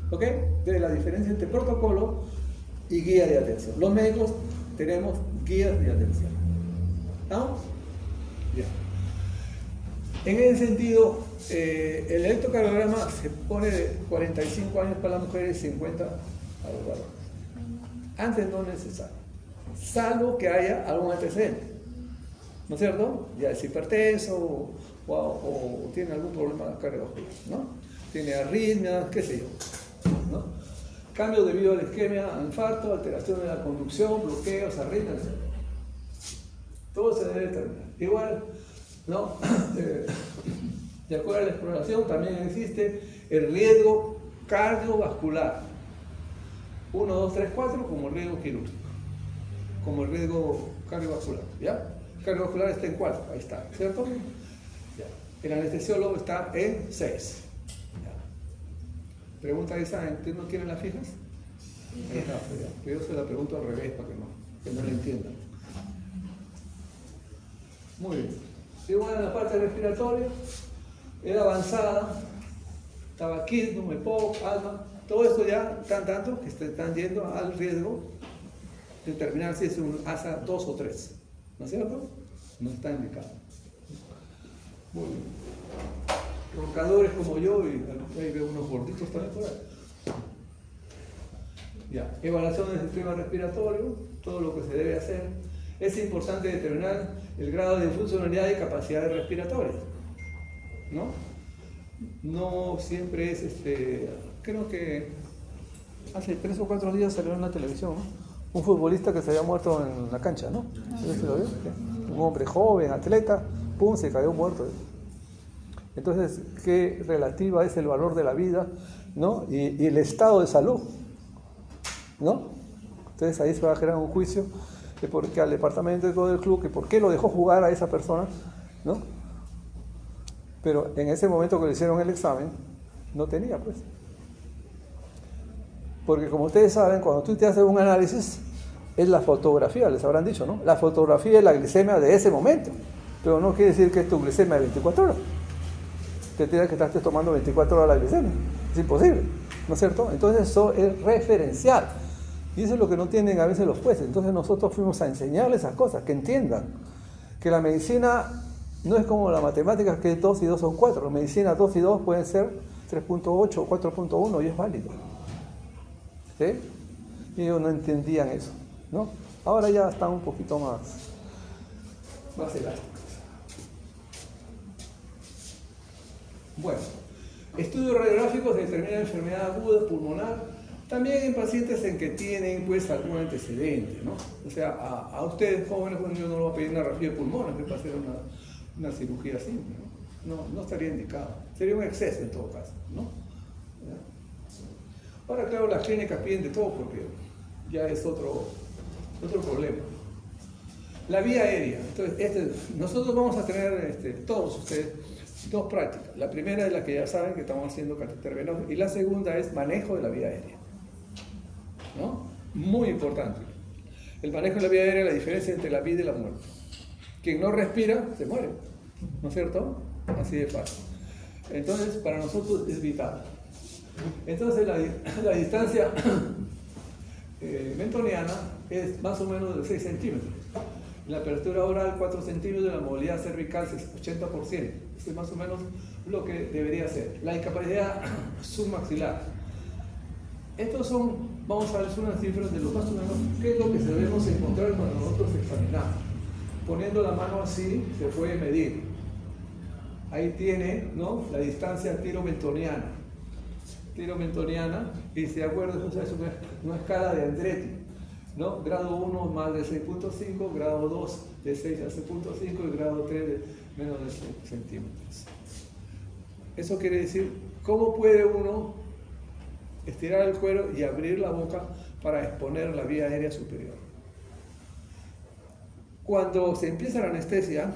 A: ¿Ok? Entonces la diferencia entre protocolo y guía de atención. Los médicos tenemos guías de atención. ¿Estamos? Bien. En ese sentido, el electrocardiograma se pone de 45 años para las mujeres y 50 a los varones. Antes no es necesario, salvo que haya algún antecedente, ¿no es cierto? Ya es hipertenso o tiene algún problema cardiovascular, ¿no? Tiene arritmias, qué sé yo, ¿no? Cambio debido a la isquemia, infarto, alteración de la conducción, bloqueos, arritmias, etc. Todo se debe determinar. Igual, ¿no? De acuerdo a la exploración también existe el riesgo cardiovascular. 1, 2, 3, 4 como el riesgo quirúrgico, como el riesgo cardiovascular, ¿ya? El cardiovascular está en 4, ahí está, ¿cierto? Ya. El anestesiólogo está en 6. Ya. Pregunta esa, ¿ustedes no quieren las fijas? Ahí está, pero yo se la pregunto al revés para que no la entiendan. Muy bien. Igual en la parte respiratoria, era avanzada, tabaquismo, EPOC, asma. Todo esto ya están dando que están yendo al riesgo de determinar si es un ASA 2 o 3. ¿No es cierto? No está indicado. Muy bien. Roncadores como yo, y ahí veo unos gorditos también por ahí. Ya. Evaluación del sistema respiratorio, todo lo que se debe hacer. Es importante determinar el grado de funcionalidad y capacidades respiratorias, ¿no? No siempre es creo que hace 3 o 4 días salió en la televisión, ¿no? Un futbolista que se había muerto en la cancha, ¿no? ¿Sí lo vio? Un hombre joven, atleta, pum, se cayó muerto. Entonces, qué relativa es el valor de la vida, ¿no? Y el estado de salud, ¿no? Entonces ahí se va a generar un juicio de por qué al departamento del club, que por qué lo dejó jugar a esa persona, ¿no? Pero en ese momento que le hicieron el examen, no tenía, pues. Porque como ustedes saben, cuando tú te haces un análisis, es la fotografía, les habrán dicho, ¿no? La fotografía es la glicemia de ese momento, pero no quiere decir que es tu glicemia de 24 horas. Te tienes que estar tomando 24 horas la glicemia, es imposible, ¿no es cierto? Entonces eso es referencial, y eso es lo que no tienen a veces los jueces. Entonces nosotros fuimos a enseñarles esas cosas, que entiendan que la medicina no es como la matemática, que 2 y 2 son 4. La medicina 2 y 2 pueden ser 3.8 o 4.1 y es válido. ¿Sí? Y ellos no entendían eso, ¿no? Ahora ya están un poquito más elásticos. Bueno, estudios radiográficos determinan enfermedad aguda pulmonar, también en pacientes en que tienen pues algún antecedente, ¿no? O sea, a ustedes jóvenes, bueno, yo no les voy a pedir una radiografía de pulmones para hacer una cirugía simple, ¿no? No estaría indicado, sería un exceso en todo caso, ¿no? ¿Ya? Ahora, claro, las clínicas piden de todo porque ya es otro problema. La vía aérea. Entonces, nosotros vamos a tener, todos ustedes, 2 prácticas. La primera es la que ya saben que estamos haciendo catéter venoso, y la segunda es manejo de la vía aérea, ¿no? Muy importante. El manejo de la vía aérea es la diferencia entre la vida y la muerte. Quien no respira, se muere, ¿no es cierto? Así de fácil. Entonces, para nosotros es vital. Entonces, la distancia mentoniana es más o menos de 6 centímetros. La apertura oral 4 centímetros, la movilidad cervical 80%. Eso es más o menos lo que debería ser. La incapacidad submaxilar. Estos son, vamos a ver, son unas cifras de lo más o menos qué es lo que debemos encontrar cuando nosotros examinamos. Poniendo la mano así, se puede medir. Ahí tiene, ¿no?, la distancia tiro-mentoniana. Tiro-mentoniana, y si de acuerdo, es una escala de Andretti, ¿no? Grado 1 más de 6.5, grado 2 de 6 a 6.5 y grado 3 de menos de 6 centímetros. Eso quiere decir, ¿cómo puede uno estirar el cuero y abrir la boca para exponer la vía aérea superior? Cuando se empieza la anestesia,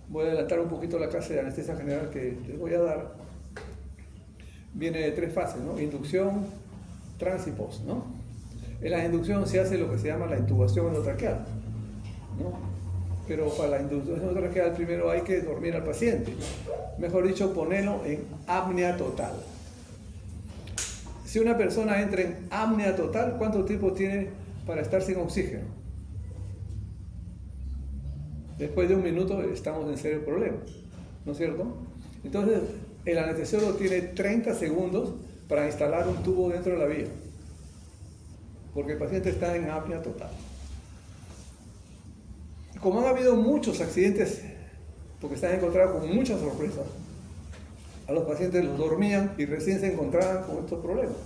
A: voy a adelantar un poquito la clase de anestesia general que les voy a dar. Viene de 3 fases, ¿no? Inducción, trans y post, ¿no? En la inducción se hace lo que se llama la intubación endotraqueal, ¿no? Pero para la inducción endotraqueal primero hay que dormir al paciente. Mejor dicho, ponerlo en apnea total. Si una persona entra en apnea total, ¿cuánto tiempo tiene para estar sin oxígeno? Después de 1 minuto estamos en serio problema, ¿no es cierto? Entonces, el anestesiólogo tiene 30 segundos para instalar un tubo dentro de la vía, porque el paciente está en apnea total. Como han habido muchos accidentes, porque se han encontrado con muchas sorpresas, a los pacientes los dormían y recién se encontraban con estos problemas,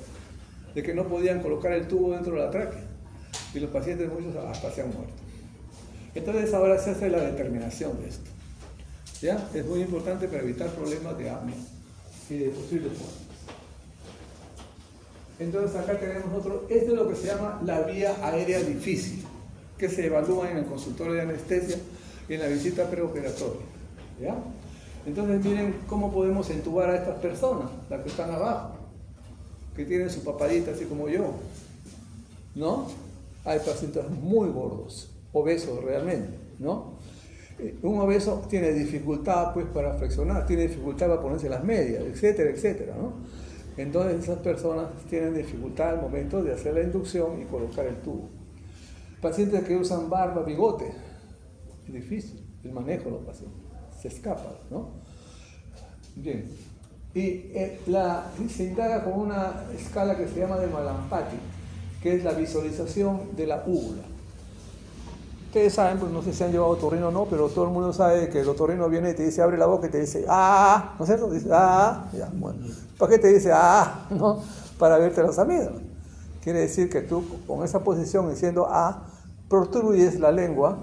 A: de que no podían colocar el tubo dentro de la tráquea, y los pacientes muchos hasta se han muerto. Entonces ahora se hace la determinación de esto, ¿ya? Es muy importante para evitar problemas de apnea y de posibles muertes. Entonces acá tenemos otro, esto es lo que se llama la vía aérea difícil, que se evalúa en el consultorio de anestesia y en la visita preoperatoria, ¿ya? Entonces miren cómo podemos entubar a estas personas, las que están abajo, que tienen su papadita así como yo, ¿no? Hay pacientes muy gordos, obesos realmente, ¿no? Un obeso tiene dificultad pues para flexionar, tiene dificultad para ponerse las medias, etcétera, etcétera, ¿no? Entonces esas personas tienen dificultad al momento de hacer la inducción y colocar el tubo. Pacientes que usan barba, bigote, es difícil el manejo de los pacientes, se escapan, ¿no? Bien, y se indaga con una escala que se llama de Malampati, que es la visualización de la úvula. Ustedes saben, pues no sé si han llevado otorrino o no, pero todo el mundo sabe que el otorrino viene y te dice, abre la boca y te dice, ¡ah! ¿No es cierto? Dice, ¡ah! Ya, bueno. ¿Para qué te dice, ¡ah! ¿No? Para verte las amígdalas. Quiere decir que tú, con esa posición, diciendo, ¡ah!, protruyes la lengua,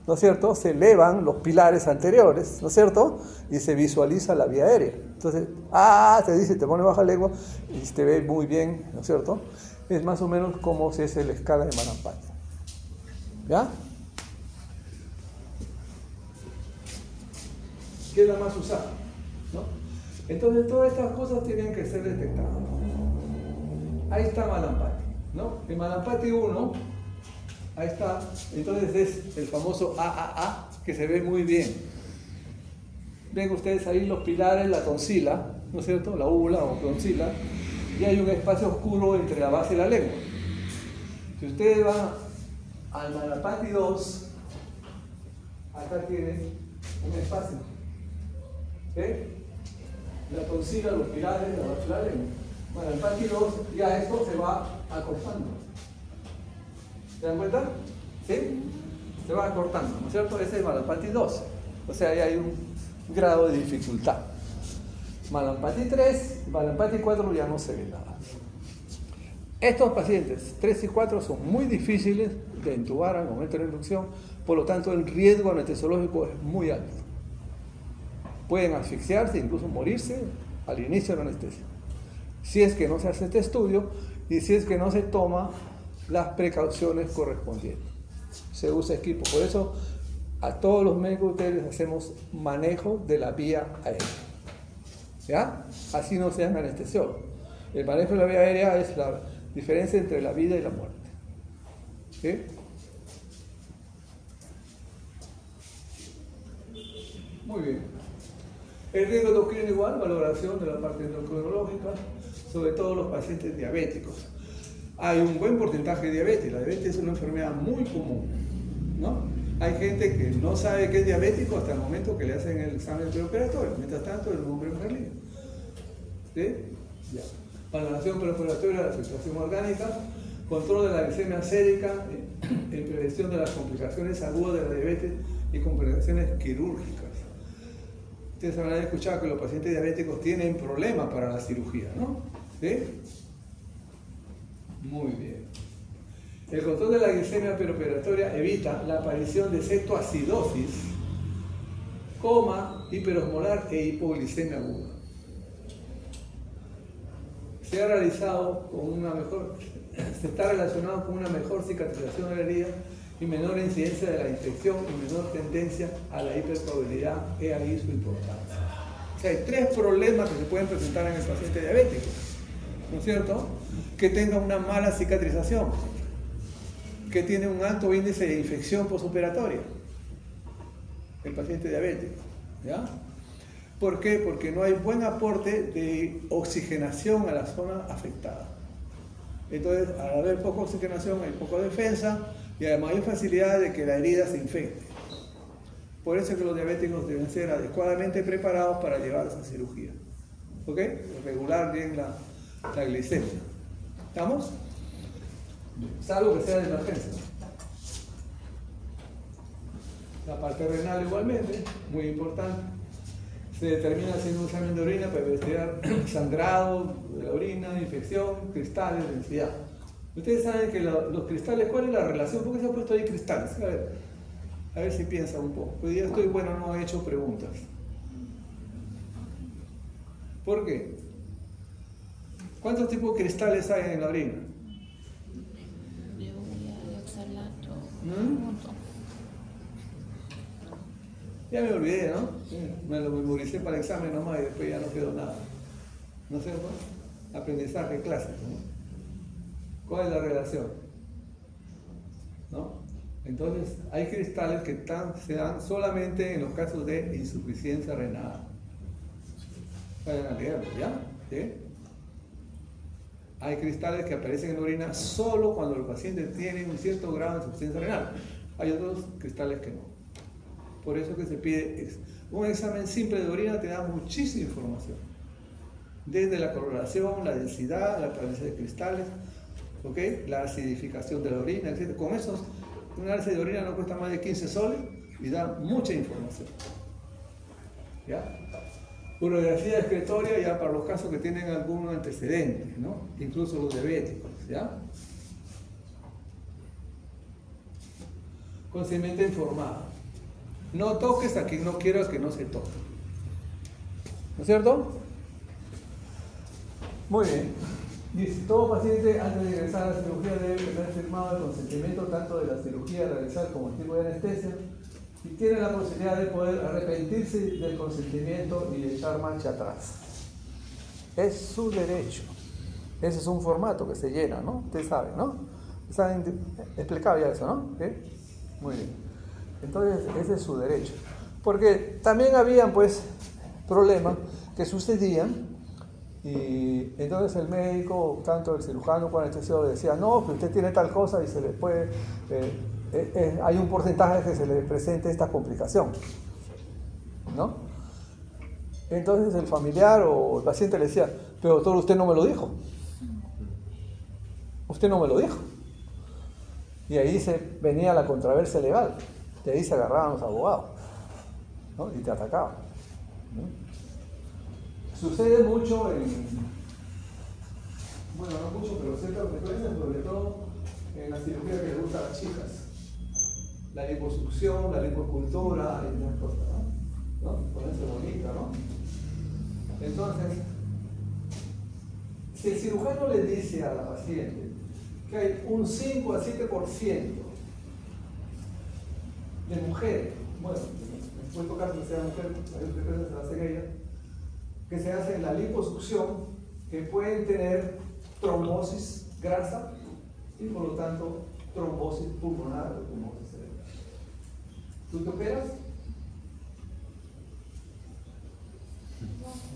A: ¿no es cierto? Se elevan los pilares anteriores, ¿no es cierto? Y se visualiza la vía aérea. Entonces, ¡ah!, te dice, te pone baja lengua y te ve muy bien, ¿no es cierto? Es más o menos como se hace la escala de Malampati. ¿Ya? ¿Qué es la más usada? ¿No? Entonces todas estas cosas tienen que ser detectadas. Ahí está Malampati, ¿no? En Malampati 1, ahí está, entonces es el famoso AAA, que se ve muy bien. Ven ustedes ahí los pilares, la tonsila, ¿no es cierto? La úvula o tonsila, y hay un espacio oscuro entre la base y la lengua. Si ustedes van al Malampati 2, acá tienen un espacio. ¿Ve? La tonsila, los pilares, la base y la lengua. Bueno, el Malampati 2, ya esto se va acortando. ¿Se dan cuenta? ¿Sí? Se va acortando, ¿no es cierto? Ese es el Malampati 2. O sea, ahí hay un grado de dificultad. Malampati 3, Malampati 4 ya no se ve nada. Estos pacientes 3 y 4 son muy difíciles de intubar al momento de la inducción, por lo tanto el riesgo anestesiológico es muy alto. Pueden asfixiarse, incluso morirse al inicio de la anestesia, si es que no se hace este estudio y si es que no se toma las precauciones correspondientes. Se usa equipo, por eso a todos los médicos ustedes hacemos manejo de la vía aérea, ¿ya? Así no sean anestesiólogos. El manejo de la vía aérea es la diferencia entre la vida y la muerte, ¿sí? Muy bien. El riesgo endocrino igual, valoración de la parte endocrinológica, sobre todo los pacientes diabéticos. Hay un buen porcentaje de diabetes. La diabetes es una enfermedad muy común, ¿no? Hay gente que no sabe que es diabético hasta el momento que le hacen el examen preoperatorio. Mientras tanto, es un hombre enfermo. ¿Sí? Ya. Valoración preoperatoria de la situación orgánica, control de la glicemia sérica, en prevención de las complicaciones agudas de la diabetes y complicaciones quirúrgicas. Ustedes habrán escuchado que los pacientes diabéticos tienen problemas para la cirugía, ¿no? ¿Sí? Muy bien. El control de la glicemia preoperatoria evita la aparición de cetoacidosis, coma, hiperosmolar e hipoglicemia aguda. Se ha realizado con una mejor, se está relacionado con una mejor cicatrización de la herida y menor incidencia de la infección y menor tendencia a la hipercoagulabilidad. He ahí su importancia. O sea, hay 3 problemas que se pueden presentar en el paciente diabético, ¿no es cierto? Que tenga una mala cicatrización, que tiene un alto índice de infección postoperatoria, el paciente diabético, ¿ya? ¿Por qué? Porque no hay buen aporte de oxigenación a la zona afectada. Entonces, al haber poca oxigenación, hay poca defensa y además hay facilidad de que la herida se infecte. Por eso es que los diabéticos deben ser adecuadamente preparados para llevar esa cirugía. ¿Ok? Regular bien la glicemia. ¿Estamos? Salvo que sea de emergencia. La parte renal igualmente, muy importante. Se determina haciendo un examen de orina para investigar sangrado de la orina, infección, cristales, densidad. Ustedes saben que los cristales, ¿cuál es la relación? ¿Por qué se ha puesto ahí cristales? A ver si piensan un poco. Hoy día estoy bueno, no he hecho preguntas. ¿Por qué? ¿Cuántos tipos de cristales hay en la orina?
B: De urea, de oxalato,
A: Ya me olvidé, ¿no? Me lo memoricé para el examen nomás y después ya no quedó nada. ¿No es cierto? Aprendizaje clásico, ¿no? ¿Cuál es la relación? ¿No? Entonces, hay cristales que se dan solamente en los casos de insuficiencia renal. Vayan a leerlo, ¿ya? ¿Sí? Hay cristales que aparecen en la orina solo cuando el paciente tiene un cierto grado de insuficiencia renal. Hay otros cristales que no. Por eso que se pide un examen simple de orina, te da muchísima información. Desde la coloración, la densidad, la presencia de cristales, ¿okay? La acidificación de la orina, etc. Con esos, un análisis de orina no cuesta más de 15 soles y da mucha información. ¿Ya? Urografía excretoria ya para los casos que tienen algún antecedente, ¿no? Incluso los diabéticos, ¿ya? Consentimiento informado. No toques a quien no quieras que no se toque. ¿No es cierto? Muy bien. Dice, todo paciente antes de ingresar a la cirugía debe tener firmado el consentimiento tanto de la cirugía a realizar como el tipo de anestesia y tiene la posibilidad de poder arrepentirse del consentimiento y de echar marcha atrás. Es su derecho. Ese es un formato que se llena, ¿no? Ustedes saben, ¿no? ¿Saben? Explicaba ya eso, ¿no? ¿Sí? Muy bien. Entonces, ese es su derecho. Porque también habían, pues, problemas que sucedían y entonces el médico, tanto el cirujano como el anestesiólogo, decía, no, que usted tiene tal cosa y se le puede, hay un porcentaje que se le presente esta complicación, ¿no? Entonces el familiar o el paciente le decía, pero doctor, usted no me lo dijo. Usted no me lo dijo. Y ahí venía la controversia legal. Y ahí se agarraban los abogados, ¿no? Y te atacaban, ¿no? Sucede mucho bueno, no mucho, pero ciertas frecuencias, sobre todo en la cirugía que les gusta a las chicas. La liposucción, la lipoescultura, y esas cosas, ¿no? Ponerse bonita, ¿no? Entonces, si el cirujano le dice a la paciente que hay un 5 a 7% de mujeres, bueno, en supuesto caso que sea mujer, hay frecuencias se hacen ella, que se hace en la liposucción, que pueden tener trombosis grasa y por lo tanto trombosis pulmonar o trombosis cerebral. ¿Tú te operas?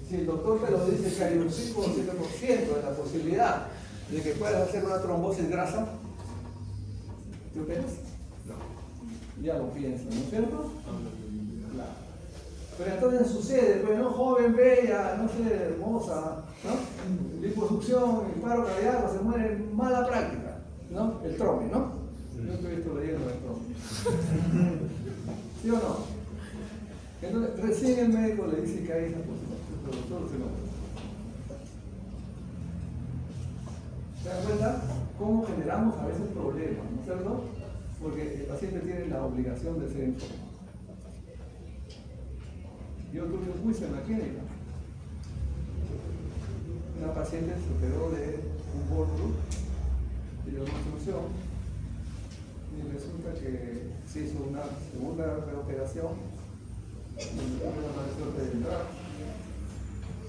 A: Si el doctor te lo dice que hay un 5 o 7% de la posibilidad de que puedas hacer una trombosis grasa, ¿te operas? No. ya lo piensan, ¿no es cierto? Claro. Pero entonces sucede, pues, ¿no? Joven, bella, no sé, hermosa, ¿no? Liposucción, el paro cardíaco, se muere, mala práctica, ¿no? El trome, ¿no? Yo te he visto leyendo el trome. ¿Sí o no? Entonces, recién el médico le dice que hay esa posibilidad, pero el doctor se lo... ¿Se dan cuenta? ¿Cómo generamos a veces problemas, ¿no es cierto? Porque el paciente tiene la obligación de ser informado. Yo tuve un juicio en la clínica. Una paciente se operó de un bólulo y de una obstrucción y resulta que se hizo una segunda reoperación y una mala suerte de entrar.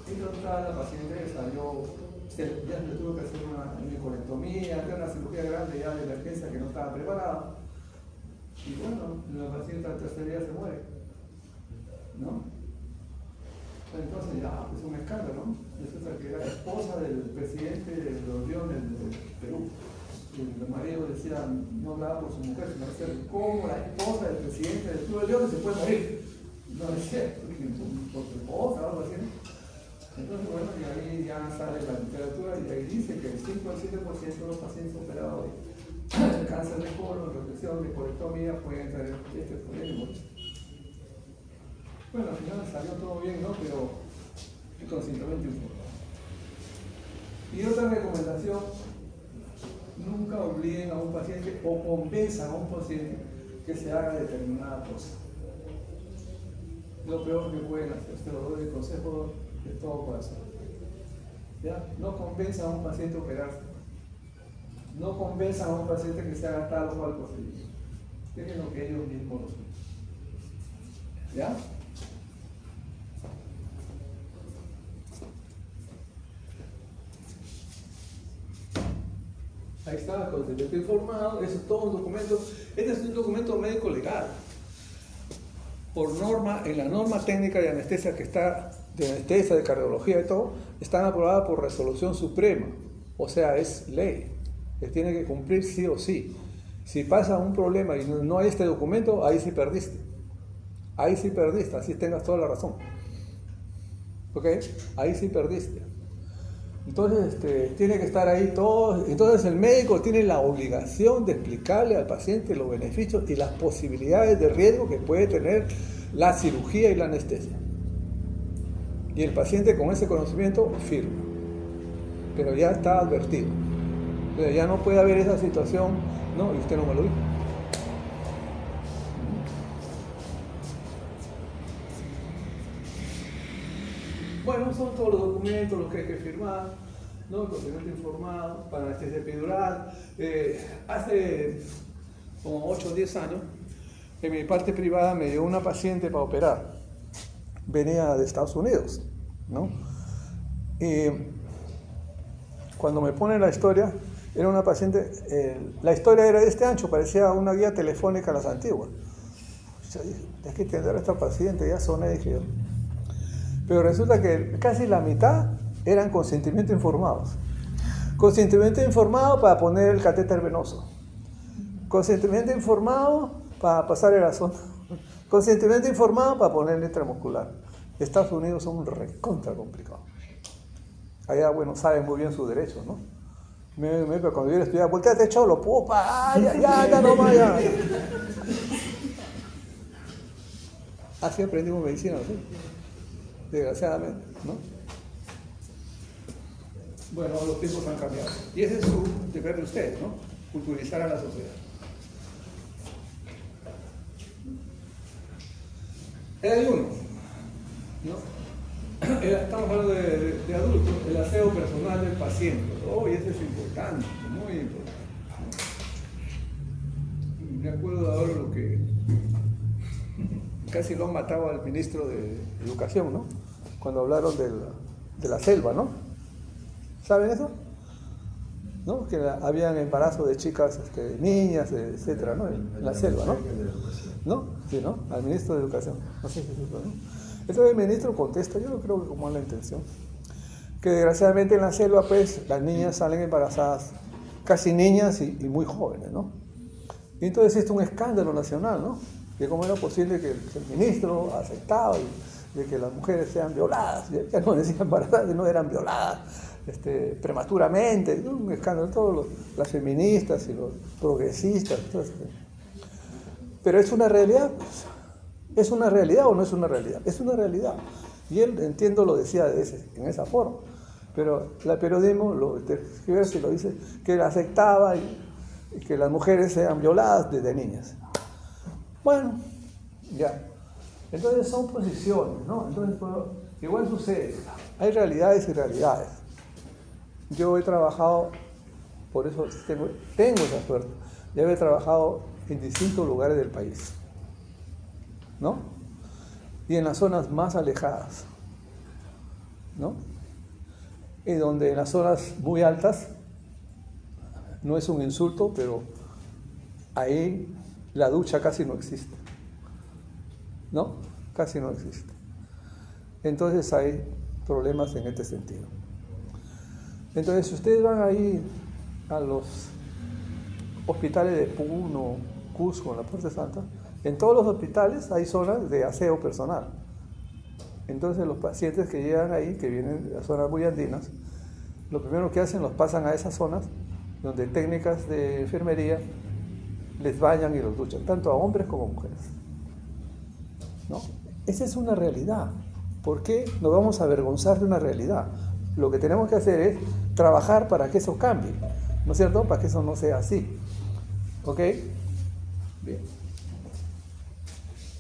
A: Y total, la paciente salió, ya le tuvo que hacer una colectomía, una cirugía grande ya de emergencia que no estaba preparada. Y bueno, la paciente al tercer día se muere, ¿no? Entonces ya, es un escándalo, ¿no? Resulta que era esposa del presidente de la Unión del Perú. Y el marido decía, no hablaba por su mujer, sino decía, ¿cómo la esposa del presidente del Club de León se puede morir? No decía, por su esposa o algo así. Entonces, bueno, y ahí ya sale la literatura y ahí dice que el 5 al 7% de los pacientes operados de cáncer de colon, reflexión, de colectomía pueden tener este problema. Bueno, al final salió todo bien, ¿no? Pero conscientemente informado. Y otra recomendación, nunca obliguen a un paciente o convenzan a un paciente que se haga determinada cosa. Lo peor que pueden hacer, te lo doy el consejo de todo corazón. ¿Ya? No convenzan a un paciente a operarse. No convenzan a un paciente que se haga tal o cual procedimiento. Tienen lo que ellos mismos lo son. ¿Ya? Ahí está el consentimiento informado, eso es todo un documento. Este es un documento médico legal. Por norma, en la norma técnica de anestesia que está, de anestesia, de cardiología y todo, están aprobadas por resolución suprema. O sea, es ley. Que tiene que cumplir sí o sí. Si pasa un problema y no hay este documento, ahí sí perdiste. Ahí sí perdiste, así tengas toda la razón. ¿Ok? Ahí sí perdiste. Entonces, tiene que estar ahí todo. Entonces, el médico tiene la obligación de explicarle al paciente los beneficios y las posibilidades de riesgo que puede tener la cirugía y la anestesia. Y el paciente con ese conocimiento firma. Pero ya está advertido. Entonces, ya no puede haber esa situación, ¿no? Y usted no me lo dijo. Bueno, son todos los documentos, los que hay que firmar, ¿no? El consentimiento informado para anestesia epidural. Hace como 8 o 10 años, en mi parte privada me llegó una paciente para operar. Venía de Estados Unidos, ¿no? Y cuando me pone la historia, era una paciente, la historia era de este ancho, parecía una guía telefónica a las antiguas. Hay que atender a esta paciente, ya soné, dije yo. Pero resulta que casi la mitad eran consentimiento informados. Consentimiento informado para poner el catéter venoso. Consentimiento informado para pasar el asunto. Consentimiento informado para poner el intramuscular. Estados Unidos son un recontra complicado. Allá, bueno, saben muy bien sus derechos, ¿no? Cuando yo estudiaba, volteate cholo, pupa, ya, no vaya. Así aprendimos medicina, ¿no? Desgraciadamente, ¿no? Bueno, los tiempos han cambiado. Y ese es su deber de ustedes, ¿no? Culturizar a la sociedad. El ayuno, ¿no? Estamos hablando de adultos, el aseo personal del paciente. Oh, y eso es importante, muy importante, ¿no? Me acuerdo ahora lo que casi lo han matado al ministro de Educación, ¿no? Cuando hablaron de la selva, ¿no? ¿Saben eso? ¿No? Que habían embarazos de chicas, niñas, etcétera, ¿no? En la selva, ¿no? ¿No? Sí, ¿no? Al ministro de Educación. No sé si es eso, ¿no? Entonces el ministro contesta, yo no creo que como es la intención, que desgraciadamente en la selva, pues, las niñas salen embarazadas, casi niñas y muy jóvenes, ¿no? Y entonces existe un escándalo nacional, ¿no? De cómo era posible que el ministro aceptaba de que las mujeres sean violadas, ya no decían embarazadas, no eran violadas prematuramente, ¿no? Un escándalo, todos las feministas y los progresistas. Entonces, pero es una realidad, pues. ¿Es una realidad o no es una realidad? Es una realidad. Y él, entiendo, lo decía en esa forma. Pero la periodismo lo dice que él aceptaba y que las mujeres sean violadas desde niñas. Bueno, ya. Entonces son posiciones, ¿no? Entonces, igual sucede. Hay realidades y realidades. Yo he trabajado, por eso tengo esa suerte, de haber trabajado en distintos lugares del país, ¿no? Y en las zonas más alejadas, ¿no? Y donde en las zonas muy altas, no es un insulto, pero ahí la ducha casi no existe, ¿no? Casi no existe. Entonces hay problemas en este sentido. Entonces, si ustedes van ahí a los hospitales de Puno, Cusco, en la Puerta Santa, en todos los hospitales hay zonas de aseo personal. Entonces, los pacientes que llegan ahí, que vienen de las zonas muy andinas, lo primero que hacen, los pasan a esas zonas donde técnicas de enfermería les bañan y los duchan, tanto a hombres como a mujeres, ¿no? Esa es una realidad. ¿Por qué nos vamos a avergonzar de una realidad? Lo que tenemos que hacer es trabajar para que eso cambie, ¿no es cierto? Para que eso no sea así. ¿Ok? Bien.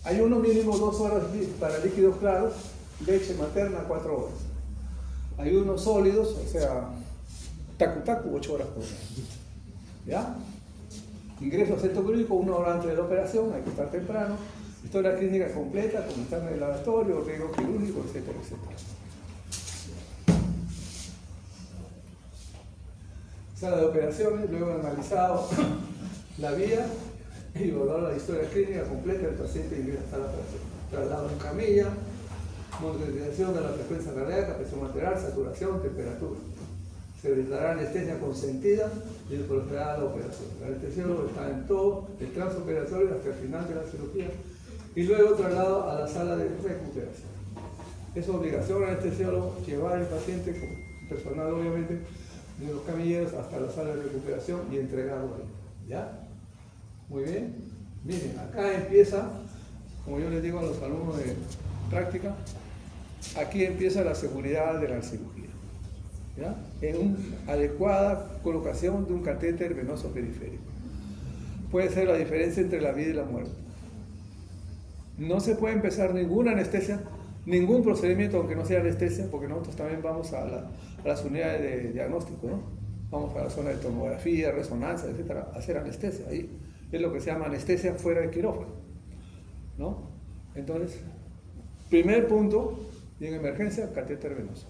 A: Ayuno mínimo 2 horas para líquidos claros, leche materna 4 horas. Ayunos sólidos, o sea, tacu-tacu 8 horas por día. ¿Ya? Ingreso a centro clínico 1 hora antes de la operación, hay que estar temprano. Historia clínica completa, como estar en el laboratorio, riesgo quirúrgico, etcétera, etcétera. Sala de operaciones, luego analizado la vía y evaluado la historia clínica completa del paciente ingresa a la operación. Traslado en camilla, monitorización de la frecuencia cardíaca, presión arterial, saturación, temperatura. Se brindará anestesia consentida y se procederá a la operación. El anestesiólogo está en todo el transoperatorio hasta el final de la cirugía y luego traslado a la sala de recuperación. Es obligación del anestesiólogo llevar al paciente, con personal obviamente, de los camilleros hasta la sala de recuperación y entregarlo ahí. ¿Ya? Muy bien. Miren, acá empieza, como yo les digo a los alumnos de práctica, aquí empieza la seguridad de la cirugía. ¿Ya? En una adecuada colocación de un catéter venoso periférico. Puede ser la diferencia entre la vida y la muerte. No se puede empezar ninguna anestesia, ningún procedimiento, aunque no sea anestesia, porque nosotros también vamos a las unidades de diagnóstico, ¿no? Vamos a la zona de tomografía, resonancia, etcétera, a hacer anestesia. Ahí es lo que se llama anestesia fuera de quirófano, ¿no? Entonces, primer punto, y en emergencia, catéter venoso.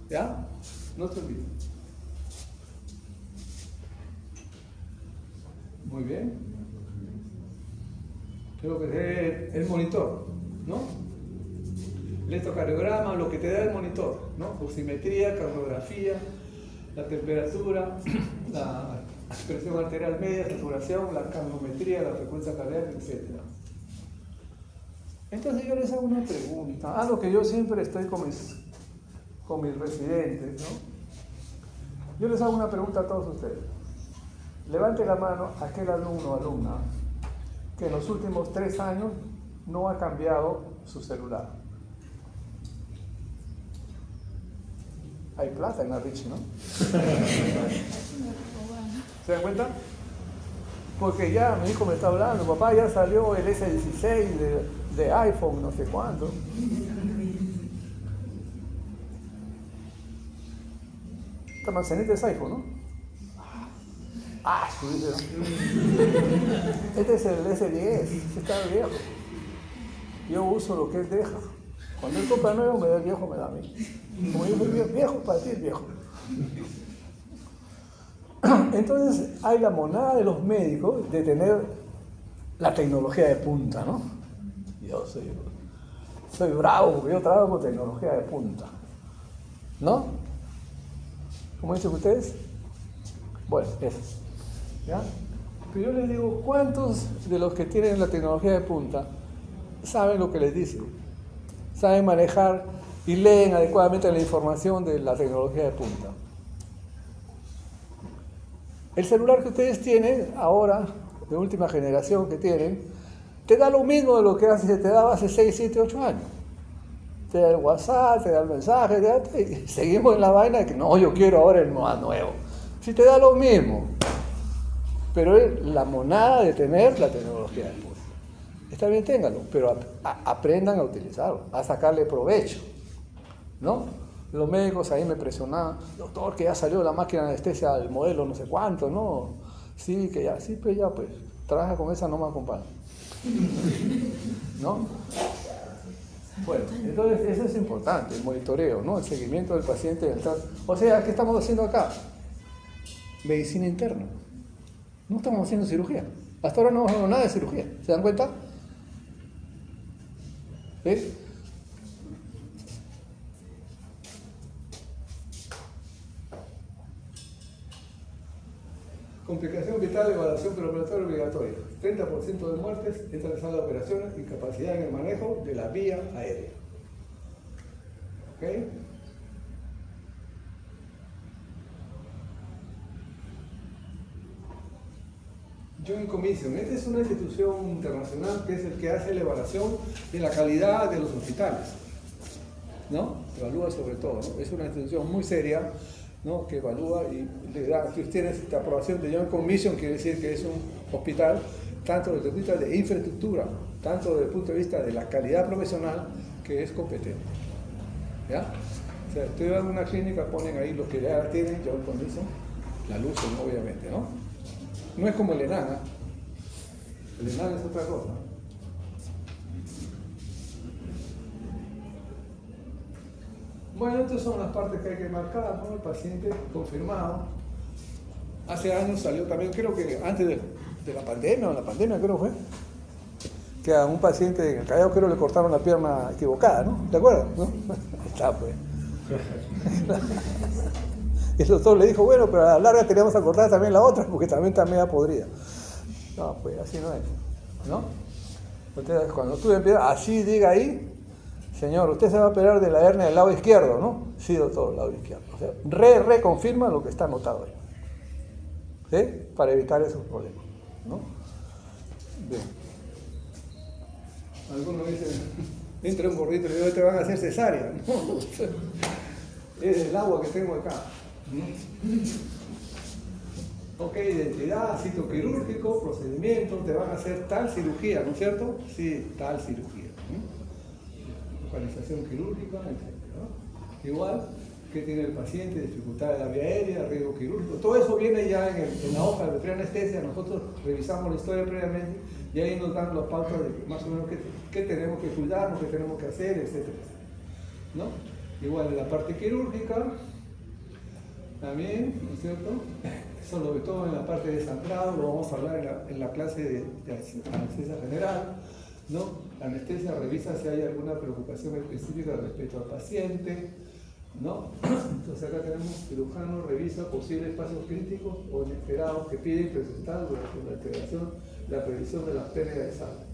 A: ¿Ya? No se olviden. Muy bien. Creo que es el monitor, ¿no? Electrocardiograma, lo que te da el monitor, ¿no? Oximetría, cardiografía, la temperatura, la presión arterial media, saturación, la cardiometría, la frecuencia cardíaca, etc. Entonces yo les hago una pregunta, algo que yo siempre estoy con mis residentes, ¿no? Yo les hago una pregunta a todos ustedes. Levante la mano aquel alumno o alumna que en los últimos 3 años no ha cambiado su celular. Hay plata en la Rich, ¿no? ¿Se dan cuenta? Porque ya mi hijo me está hablando, papá, ya salió el S16 de iPhone, no sé cuánto. Esta manzanita es iPhone, ¿no? Ah, sí, este es el S10, este está viejo. Yo uso lo que él deja. Cuando él compra nuevo, me da el viejo, me da a mí. Como yo soy viejo, para ti es viejo. Entonces, hay la monada de los médicos de tener la tecnología de punta, ¿no? Yo soy bravo porque yo trabajo con tecnología de punta, ¿no? ¿Cómo dicen ustedes? Bueno, eso. ¿Ya? Pero yo les digo, ¿cuántos de los que tienen la tecnología de punta saben lo que les dicen? Saben manejar y leen adecuadamente la información de la tecnología de punta. El celular que ustedes tienen ahora, de última generación que tienen, te da lo mismo de lo que te daba hace 6, 7, 8 años. Te da el WhatsApp, te da el mensaje, y seguimos en la vaina de que no, yo quiero ahora el más nuevo. Si te da lo mismo, pero es la monada de tener la tecnología de punta. Está bien, ténganlo, pero aprendan a utilizarlo, a sacarle provecho, ¿no? Los médicos ahí me presionaban, doctor, que ya salió la máquina de anestesia del modelo no sé cuánto, ¿no? Sí, que ya, sí, pues ya, pues, trabaja con esa nomás, compadre. ¿No? Bueno, entonces eso es importante, el monitoreo, ¿no? El seguimiento del paciente. O sea, ¿qué estamos haciendo acá? Medicina interna. No estamos haciendo cirugía. Hasta ahora no hemos hecho nada de cirugía. ¿Se dan cuenta? ¿Ves? Complicación vital, evaluación preoperatoria obligatoria. 30% de muertes entra en sala de operaciones, incapacidad en el manejo de la vía aérea. ¿Ok? Joint Commission. Esta es una institución internacional que es el que hace la evaluación de la calidad de los hospitales, ¿no? Evalúa sobre todo, ¿no? Es una institución muy seria, ¿no? Que evalúa y le da, si tienes esta aprobación de Joint Commission, quiere decir que es un hospital tanto desde el punto de vista de infraestructura, tanto desde el punto de vista de la calidad profesional, que es competente. ¿Ya? O sea, ustedes van a una clínica, ponen ahí los que ya tienen Joint Commission, la luz, obviamente, ¿no? No es como el ENAN, ¿eh? El ENAN es otra cosa. Bueno, estas son las partes que hay que marcar, ¿no? El paciente confirmado. Hace años salió también, creo que antes de la pandemia, o la pandemia creo fue, que a un paciente en el Callao creo le cortaron la pierna equivocada, ¿no? ¿Te acuerdas? ¿No? Ahí está, pues. Y el doctor le dijo, bueno, pero a la larga teníamos que cortar también la otra, porque también está media podrida. No, pues así no es, ¿no? Entonces, cuando tú empiezas, así diga ahí, señor, usted se va a operar de la hernia del lado izquierdo, ¿no? Sí, doctor, del lado izquierdo. O sea, reconfirma lo que está anotado ahí. ¿Sí? Para evitar esos problemas, ¿no? Bien. Algunos dicen, entra un gordito y le digo, te van a hacer cesárea. No, es el agua que tengo acá, ¿no? Ok, identidad, sitio quirúrgico, procedimiento, te van a hacer tal cirugía, ¿no es cierto? Sí, tal cirugía, ¿no? Localización quirúrgica, etc., ¿no? Igual, que tiene el paciente, dificultad de la vía aérea, riesgo quirúrgico, todo eso viene ya en la hoja de preanestesia. Nosotros revisamos la historia previamente y ahí nos dan las pautas de más o menos qué tenemos que cuidarnos, qué tenemos que hacer, etc., ¿no? Igual en la parte quirúrgica, también, ¿no es cierto? Sobre todo en la parte de sangrado, lo vamos a hablar en la clase de anestesia general, ¿no? La anestesia revisa si hay alguna preocupación específica respecto al paciente, ¿no? Entonces acá tenemos cirujano, revisa posibles pasos críticos o inesperados que piden presentar durante la integración, la previsión de la pérdida de sangre.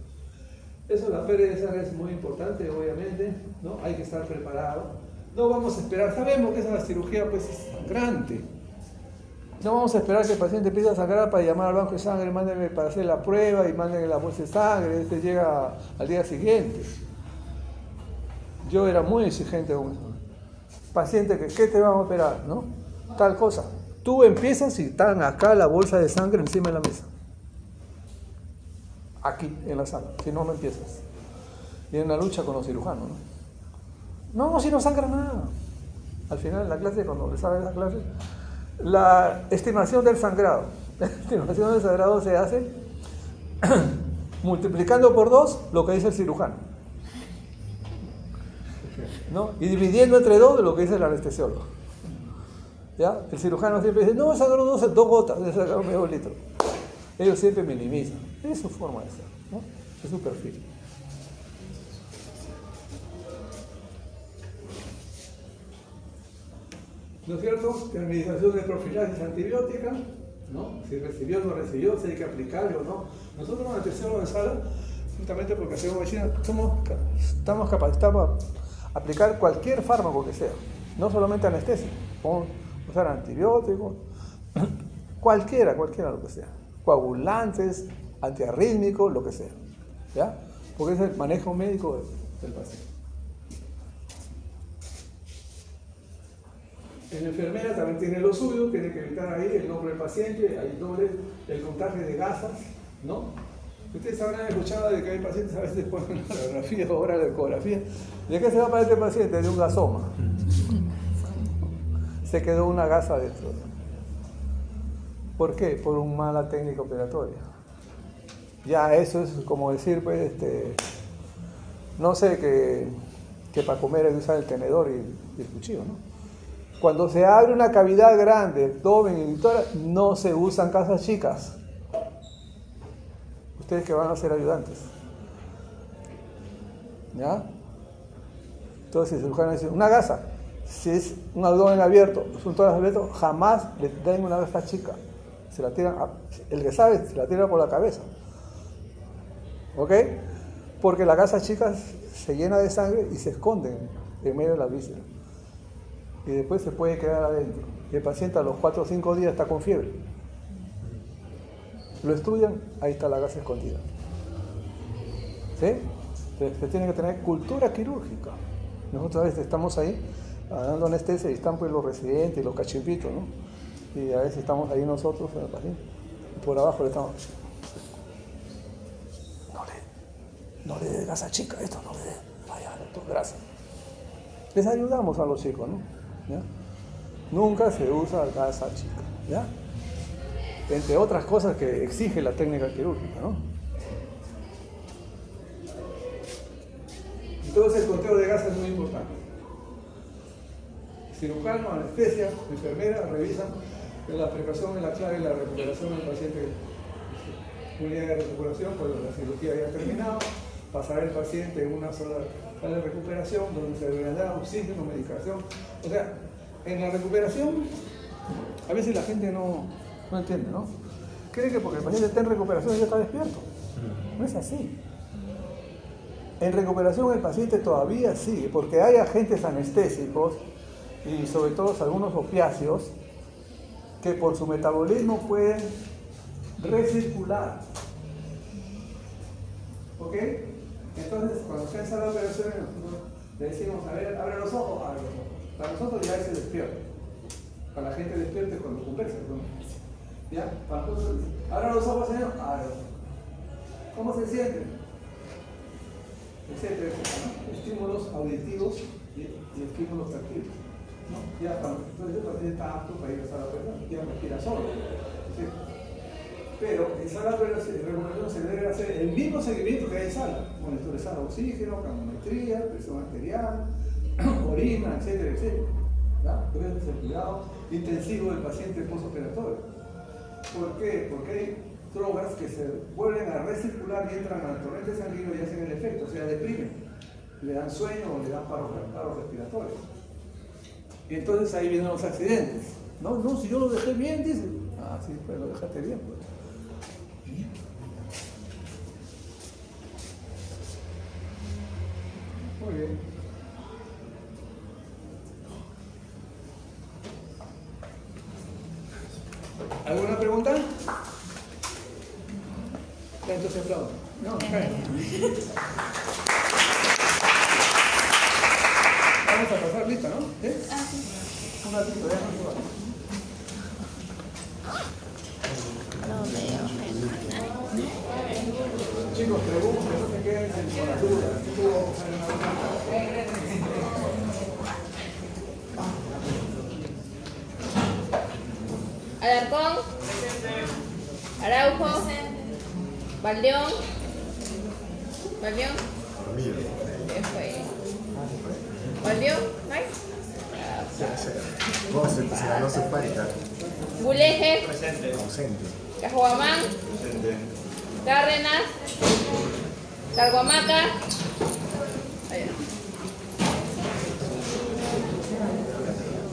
A: Eso, la pérdida de sangre es muy importante, obviamente, ¿no? Hay que estar preparado. No vamos a esperar, sabemos que esa cirugía pues es sangrante. No vamos a esperar que el paciente empiece a sangrar para llamar al banco de sangre, mándenme para hacer la prueba y mándenme la bolsa de sangre, este llega al día siguiente. Yo era muy exigente con eso. Paciente, ¿qué te van a operar? ¿No? Tal cosa. Tú empiezas y están acá la bolsa de sangre encima de la mesa. Aquí, en la sala. Si no, no empiezas. Y en la lucha con los cirujanos, ¿no? No, si no sangra nada. Al final, en la clase, cuando les sabe la clase, la estimación del sangrado. La estimación del sangrado se hace multiplicando por 2 lo que dice el cirujano, ¿no? Y dividiendo entre 2 lo que dice el anestesiólogo. ¿Ya? El cirujano siempre dice, no, sangró 2 gotas, le sacaron medio litro. Ellos siempre minimizan. Es su forma de ser, ¿no? Es su perfil. ¿No es cierto? Administración de profilaxis antibiótica, ¿no? Si recibió o no recibió, si hay que aplicarle o no. Nosotros en anestesiólogos en sala, justamente porque hacemos medicina, estamos capacitados para aplicar cualquier fármaco que sea, no solamente anestesia, podemos usar antibióticos, cualquiera lo que sea, coagulantes, antiarrítmicos, lo que sea, ¿ya? Porque es el manejo médico del paciente. En la enfermera también tiene lo suyo, tiene que evitar ahí el nombre del paciente, hay doble el contagio de gasas, ¿no? Ustedes habrán escuchado de que hay pacientes a veces ponen la radiografía o ahora la ecografía. ¿De qué se va para este paciente? De un gasoma. Se quedó una gasa dentro. ¿Por qué? Por una mala técnica operatoria. Ya eso es como decir, pues, no sé, que para comer hay que usar el tenedor y el cuchillo, ¿no? Cuando se abre una cavidad grande, abdomen y tórax, no se usan casas chicas. Ustedes que van a ser ayudantes. ¿Ya? Entonces, el cirujano dice, una gasa, si es un abdomen abierto, es un tórax abierto, jamás le den una gasa chica. Se la tiran, el que sabe, se la tira por la cabeza. ¿Ok? Porque las gasas chicas se llenan de sangre y se esconden en medio de la víscera. Y después se puede quedar adentro. Y el paciente a los 4 o 5 días está con fiebre. Lo estudian, ahí está la gasa escondida. ¿Sí? Se tiene que tener cultura quirúrgica. Nosotros a veces estamos ahí dando anestesia y están pues los residentes y los cachimpitos, ¿no? Y a veces estamos ahí nosotros en el paciente. Y por abajo le estamos... No le dé gasa chica, esto no le dé. Vaya, doctor, gracias. Les ayudamos a los chicos, ¿no? ¿Ya? Nunca se usa gasa chica, ¿ya? Entre otras cosas que exige la técnica quirúrgica, ¿no? Entonces el conteo de gasas es muy importante. Cirujano, anestesia, enfermera revisan la precaución, la clave y la recuperación del paciente. Unidad de recuperación, cuando la cirugía ya ha terminado, pasará el paciente en una sola sala de recuperación donde se le dará oxígeno, medicación. O sea, en la recuperación, a veces la gente no entiende, ¿no? Cree que porque el paciente está en recuperación ya está despierto. No es así. En recuperación el paciente todavía sigue, porque hay agentes anestésicos y sobre todo algunos opiáceos que por su metabolismo pueden recircular. ¿Ok? Entonces, cuando se hace la operación, nosotros le decimos, a ver, abre los ojos, abre los ojos. Para nosotros ya se despierta. Para la gente despierta es cuando conversa, ¿no? ¿Ya? Para nosotros, abre los ojos, señor, abre los ojos. ¿Cómo se siente? Etcétera, ¿no? Estímulos auditivos y estímulos táctiles, ¿no? Ya, entonces el paciente está apto para ir a la operación, ya respira solo. ¿Sí? Pero en sala de recuperación se debe hacer el mismo seguimiento que hay en sala: monitorizar oxígeno, camometría, presión arterial, orina, etcétera, etcétera. ¿Ya? Debe ser cuidado intensivo del paciente postoperatorio. ¿Por qué? Porque hay drogas que se vuelven a recircular y entran al torrente sanguíneo y hacen el efecto, o sea, deprimen, le dan sueño o le dan paros respiratorios. Y entonces ahí vienen los accidentes. No, si yo lo dejé bien, dice. Ah, sí, pues lo dejaste bien, pues. Muy bien. ¿Alguna pregunta? Entonces, aplaudo. No, vamos a pasar lista, ¿no? ¿Sí?
B: Ah, sí.
A: Un ratito, ya no se va.
B: No veo.
A: Chicos, pregunten, no se queden con las dudas.
B: Alarcón. Araujo. Valdeón. ¿Qué fue? ¿Valdeón?
C: No hace falta.
B: Buleje.
C: Ausente.
B: Cajuamán. Cárdenas. Carguamaca.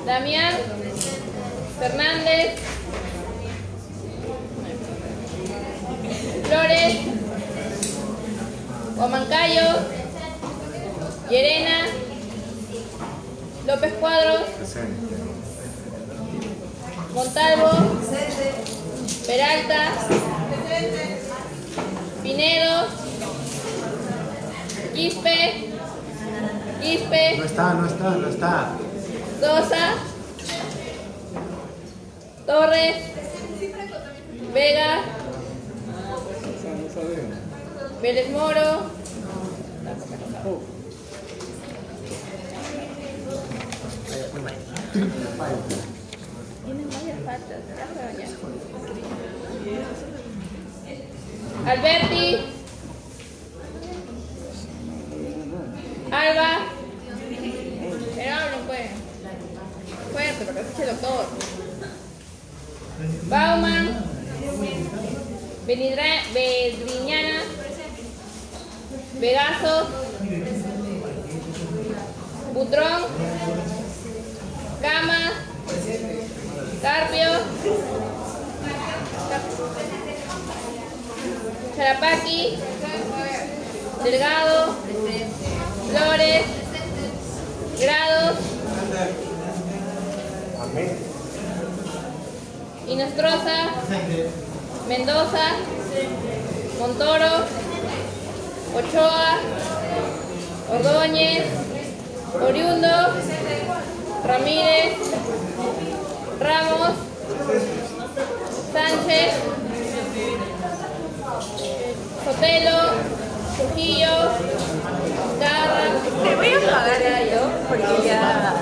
B: Damián. Fernández. Flores, Huamancayo, Llerena, López Cuadros,
C: Presente.
B: Montalvo, Peralta, Pinedo, Quispe,
C: No está.
B: Sosa, Torres, Vega, Vélez Moro, tienen varias faltas, Alberti, Alba, pero hablen pues, fuerte porque es el doctor. Bauman, Bedriñana, Vegaso, Butrón, Cama, Carpio, Charapaqui, Delgado, Flores, Grados, Inostroza, Mendoza, Montoro, Ochoa, Ordóñez, Oriundo, Ramírez, Ramos, Sánchez, Sotelo, Trujillo, Garra.
D: Te voy a pagar yo porque ya